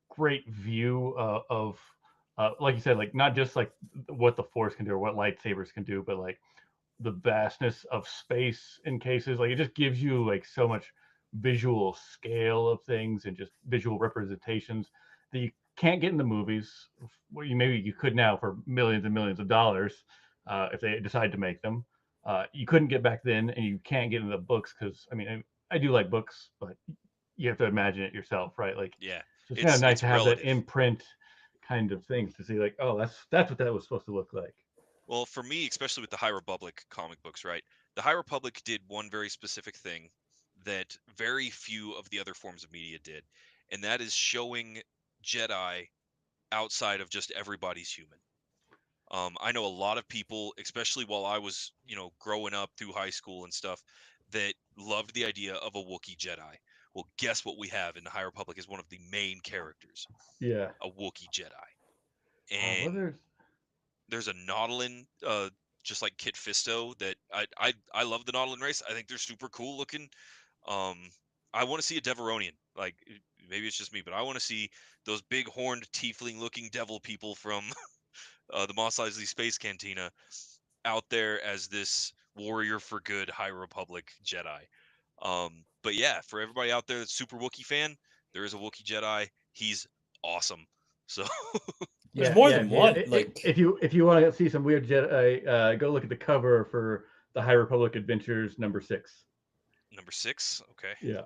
great view of like you said, like not just like what the Force can do or what lightsabers can do, but like the vastness of space in cases. Like it just gives you like so much visual scale of things and just visual representations that you can't get in the movies. Well, maybe you could now for millions and millions of dollars if they decide to make them. You couldn't get back then, and you can't get in the books because I mean I do like books, but you have to imagine it yourself, right? Like Yeah. so it's kind of nice It's to have that relative. imprint kind of things to see like, oh, that's what that was supposed to look like. Well, for me, especially with the High Republic comic books, right? The High Republic did one very specific thing that very few of the other forms of media did, and that is showing Jedi outside of just everybody's human. I know a lot of people, especially while I was, growing up through high school and stuff, that loved the idea of a Wookiee Jedi. Well, guess what we have in the High Republic is one of the main characters, Yeah. a Wookiee Jedi. Well, And there's a Nautolan, just like Kit Fisto, that I love the Nautolan race. I think they're super cool looking. I want to see a Deveronian. Like maybe it's just me, but I want to see those big horned tiefling looking devil people from the Mos Eisley Space Cantina out there as this warrior for good High Republic Jedi. But yeah, for everybody out there that's super Wookiee fan, there is a Wookiee Jedi. He's awesome. So There's more than one. If you want to see some weird Jedi, go look at the cover for the High Republic Adventures #6. Number 6, okay. Yeah.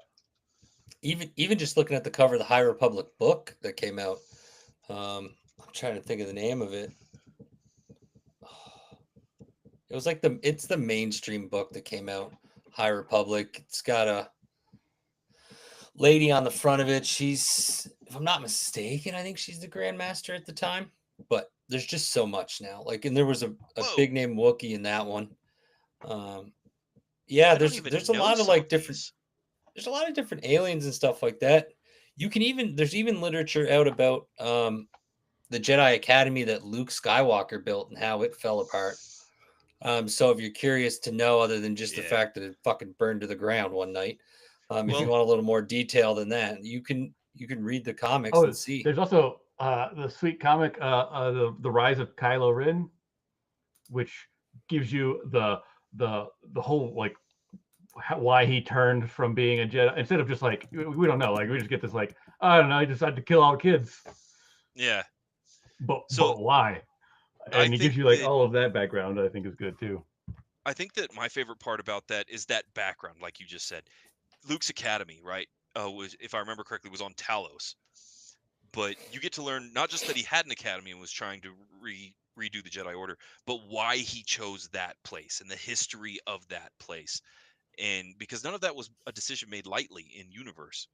Even just looking at the cover of the High Republic book that came out, I'm trying to think of the name of it. It was like it's the mainstream book that came out, High Republic. It's got a lady on the front of it. She's, if I'm not mistaken, I think she's the Grandmaster at the time. But there's just so much now. Like, and there was a big name Wookiee in that one. Yeah, there's a lot of like different. There's a lot of different aliens and stuff like that. There's even literature out about the Jedi Academy that Luke Skywalker built and how it fell apart. So if you're curious to know, other than just the fact that it fucking burned to the ground one night, if you want a little more detail than that, you can read the comics and see. There's also the sweet comic, the Rise of Kylo Ren, which gives you the whole like why he turned from being a Jedi instead of just like we don't know, like we just get this like, I don't know, he decided to kill all kids. Yeah. But why? And he gives you like all of that background. I think is good too. I think that my favorite part about that is that background, like you just said. Luke's Academy, right? Was, if I remember correctly, was on Talos. But you get to learn not just that he had an academy and was trying to redo the Jedi Order, but why he chose that place and the history of that place. And because none of that was a decision made lightly in universe.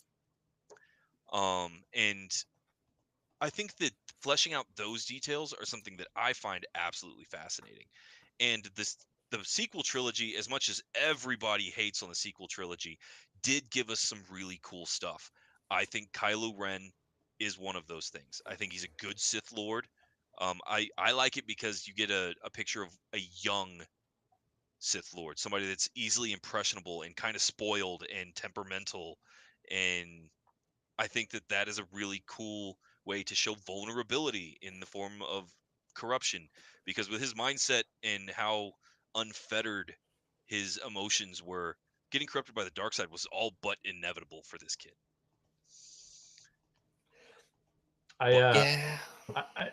And I think that fleshing out those details are something that I find absolutely fascinating. And the the sequel trilogy, as much as everybody hates on the sequel trilogy, did give us some really cool stuff. I think Kylo Ren is one of those things. I think he's a good Sith Lord. I like it because you get a picture of a young Sith Lord, somebody that's easily impressionable and kind of spoiled and temperamental. And I think that that is a really cool way to show vulnerability in the form of corruption, because with his mindset and how unfettered his emotions were, getting corrupted by the dark side was all but inevitable for this kid. Yeah.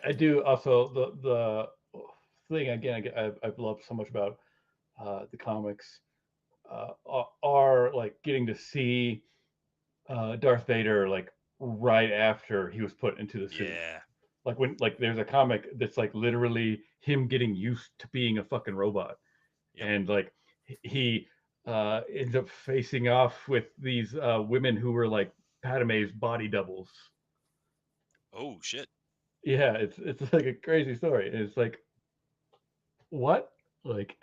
I do also the thing again I've loved so much about the comics are like getting to see Darth Vader like right after he was put into the suit. Yeah. Like when like there's a comic that's like literally him getting used to being a fucking robot, Yep. and like he ends up facing off with these women who were like Padme's body doubles. Oh shit. Yeah, it's like a crazy story. And it's like, what? Like,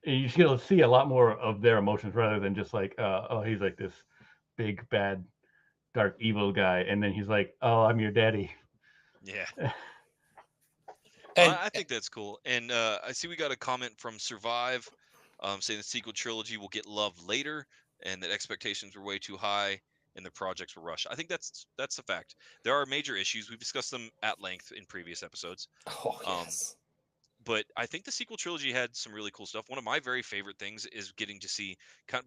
you just get to see a lot more of their emotions rather than just like, oh, he's like this big bad dark evil guy, and then he's like, oh, I'm your daddy. Yeah. And I think that's cool. And I see we got a comment from Survive saying the sequel trilogy will get love later and that expectations were way too high and the projects were rushed. I think that's a fact. There are major issues. We've discussed them at length in previous episodes. oh yes. But I think the sequel trilogy had some really cool stuff. One of my very favorite things is getting to see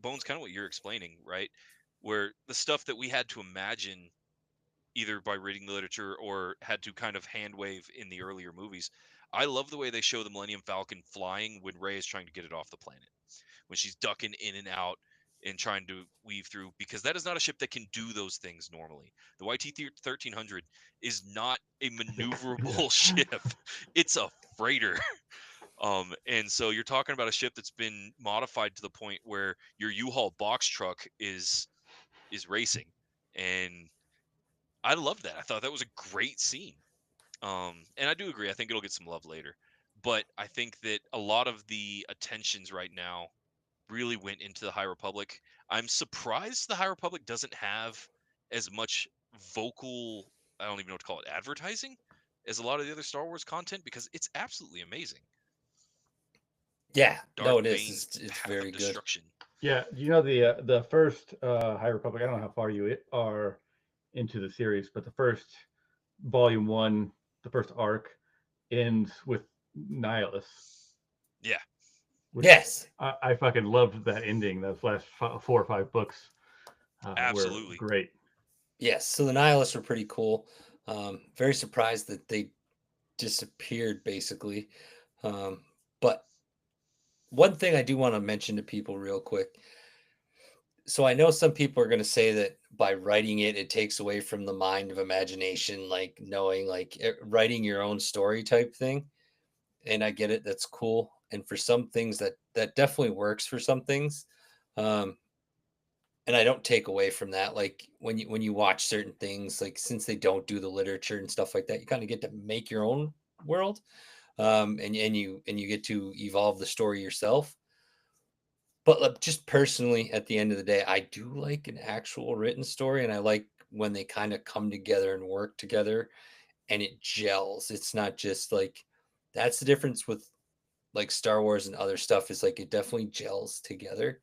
Bones, kind of what you're explaining, right? Where the stuff that we had to imagine either by reading the literature or had to kind of hand wave in the earlier movies. I love the way they show the Millennium Falcon flying when Rey is trying to get it off the planet, when she's ducking in and out and trying to weave through, because that is not a ship that can do those things normally. The YT 1300 is not a maneuverable ship. It's a freighter. And so you're talking about a ship that's been modified to the point where your U-Haul box truck is racing. And I loved that. I thought that was a great scene. And I do agree. I think it'll get some love later. But I think that a lot of the attentions right now really went into the High Republic. I'm surprised the High Republic doesn't have as much vocal, I don't even know what to call it, advertising as a lot of the other Star Wars content, because it's absolutely amazing. Yeah. Darth No, it is. Bane's It's Path very of good. Destruction. Yeah, you know the first High Republic. I don't know how far you are into the series, but the first volume one, the first arc, ends with Nihilus. Yeah. Yes. I fucking loved that ending. Those last 4 or 5 books Absolutely. were great. Yes. So the Nihilists were pretty cool. Very surprised that they disappeared basically. But one thing I do want to mention to people real quick. So I know some people are going to say that by writing it, it takes away from the mind of imagination, like knowing, like writing your own story type thing. And I get it. That's cool. And for some things that definitely works for some things. Um, and I don't take away from that. Like when you watch certain things, like since they don't do the literature and stuff like that, you kind of get to make your own world. And you get to evolve the story yourself. But like, just personally, at the end of the day, I do like an actual written story, and I like when they kind of come together and work together, and it gels. It's not just like that's the difference with like Star Wars and other stuff. Is like it definitely gels together.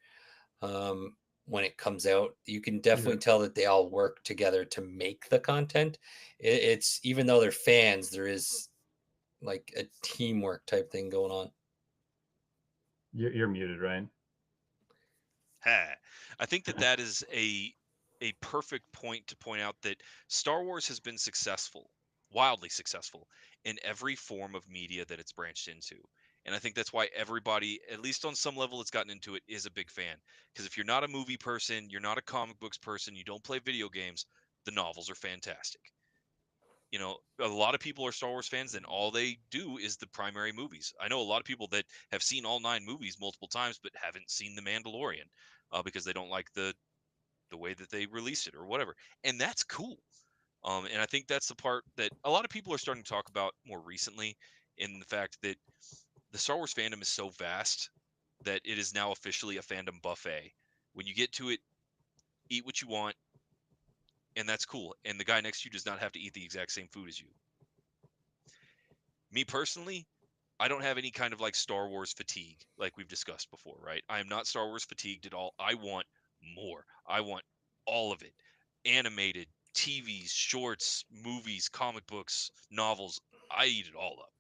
When it comes out, you can definitely tell that they all work together to make the content. It's even though they're fans, there is like a teamwork type thing going on. You're muted, Ryan. I think that that is a perfect point to point out that Star Wars has been successful, wildly successful, in every form of media that it's branched into. And I think that's why everybody, at least on some level that's gotten into it, is a big fan. Because if you're not a movie person, you're not a comic books person, you don't play video games, the novels are fantastic. You know, a lot of people are Star Wars fans, and all they do is the primary movies. I know a lot of people that have seen all 9 movies multiple times, but haven't seen The Mandalorian because they don't like the way that they released it or whatever, and that's cool. And I think that's the part that a lot of people are starting to talk about more recently, in the fact that the Star Wars fandom is so vast that it is now officially a fandom buffet. When you get to it, eat what you want, and that's cool. And the guy next to you does not have to eat the exact same food as you. Me personally, I don't have any kind of like Star Wars fatigue, like we've discussed before, right? I am not Star Wars fatigued at all. I want more. I want all of it. Animated, TVs, shorts, movies, comic books, novels. I eat it all up.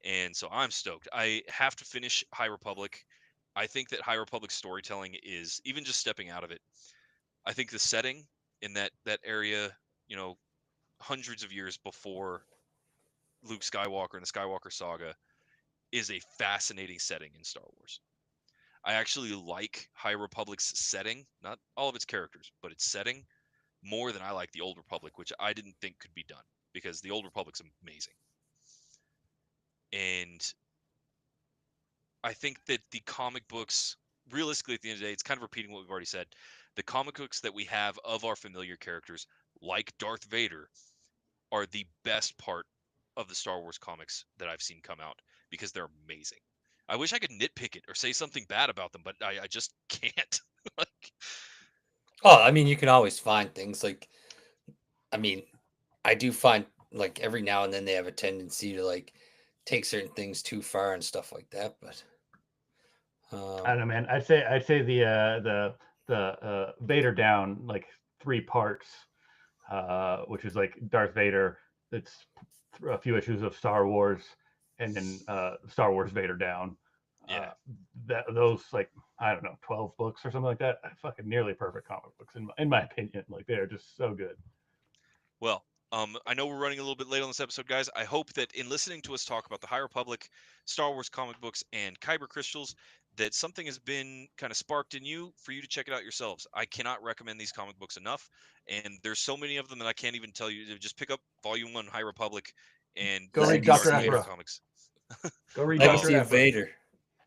And so I'm stoked. I have to finish High Republic. I think that High Republic storytelling is, even just stepping out of it, I think the setting in that area, hundreds of years before Luke Skywalker and the Skywalker saga, is a fascinating setting in Star Wars. I actually like High Republic's setting, not all of its characters, but its setting more than I like the Old Republic, which I didn't think could be done because the Old Republic's amazing. And I think that the comic books, realistically, at the end of the day, it's kind of repeating what we've already said. The comic books that we have of our familiar characters, like Darth Vader, are the best part of the Star Wars comics that I've seen come out because they're amazing. I wish I could nitpick it or say something bad about them, but I just can't. Like, Oh, I mean, you can always find things like, I mean, I do find like every now and then they have a tendency to like take certain things too far and stuff like that. But I don't know, man. I'd say the Vader down like 3 parts, which is like Darth Vader. It's a few issues of Star Wars, and then Star Wars Vader down. yeah. Those like I don't know 12 books or something like that. Fucking nearly perfect comic books in my opinion. Like they're just so good. Well, I know we're running a little bit late on this episode, guys. I hope that in listening to us talk about the High Republic, Star Wars comic books, and Kyber crystals, that something has been kind of sparked in you for you to check it out yourselves. I cannot recommend these comic books enough, and there's so many of them that I can't even tell you. Just pick up Volume 1 High Republic and Go read the Darth Legacy Dr. Vader Aphra. comics. Go read Legacy Dr. of Aphra. Vader.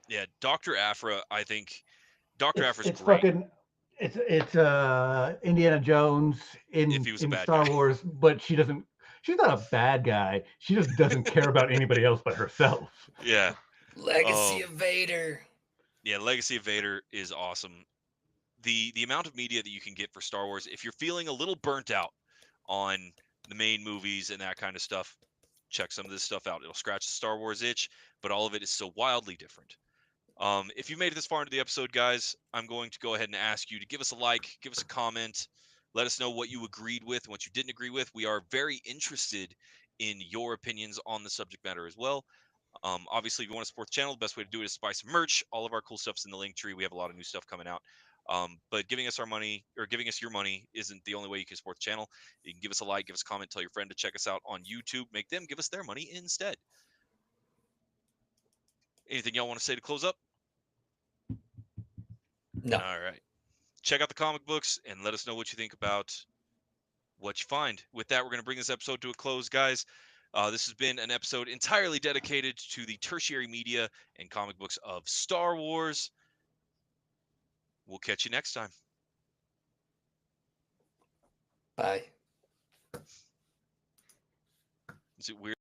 Yeah, Dr. Aphra, I think Dr. Aphra's It's great fucking it's Indiana Jones if in he was a bad Star guy. Wars, but she's not a bad guy. She just doesn't care about anybody else but herself. Yeah. Legacy of Vader. Yeah, Legacy of Vader is awesome. The amount of media that you can get for Star Wars, if you're feeling a little burnt out on the main movies and that kind of stuff, check some of this stuff out. It'll scratch the Star Wars itch, but all of it is so wildly different. If you've made it this far into the episode, guys, I'm going to go ahead and ask you to give us a like, give us a comment, let us know what you agreed with and what you didn't agree with. We are very interested in your opinions on the subject matter as well. Obviously, if you want to support the channel, the best way to do it is to buy some merch. All of our cool stuff's in the link tree. We have a lot of new stuff coming out. But giving us our money or giving us your money isn't the only way you can support the channel. You can give us a like, give us a comment, tell your friend to check us out on YouTube. Make them give us their money instead. Anything y'all want to say to close up? No. All right. Check out the comic books and let us know what you think about what you find. With that, we're going to bring this episode to a close, guys. This has been an episode entirely dedicated to the tertiary media and comic books of Star Wars. We'll catch you next time. Bye. Is it weird?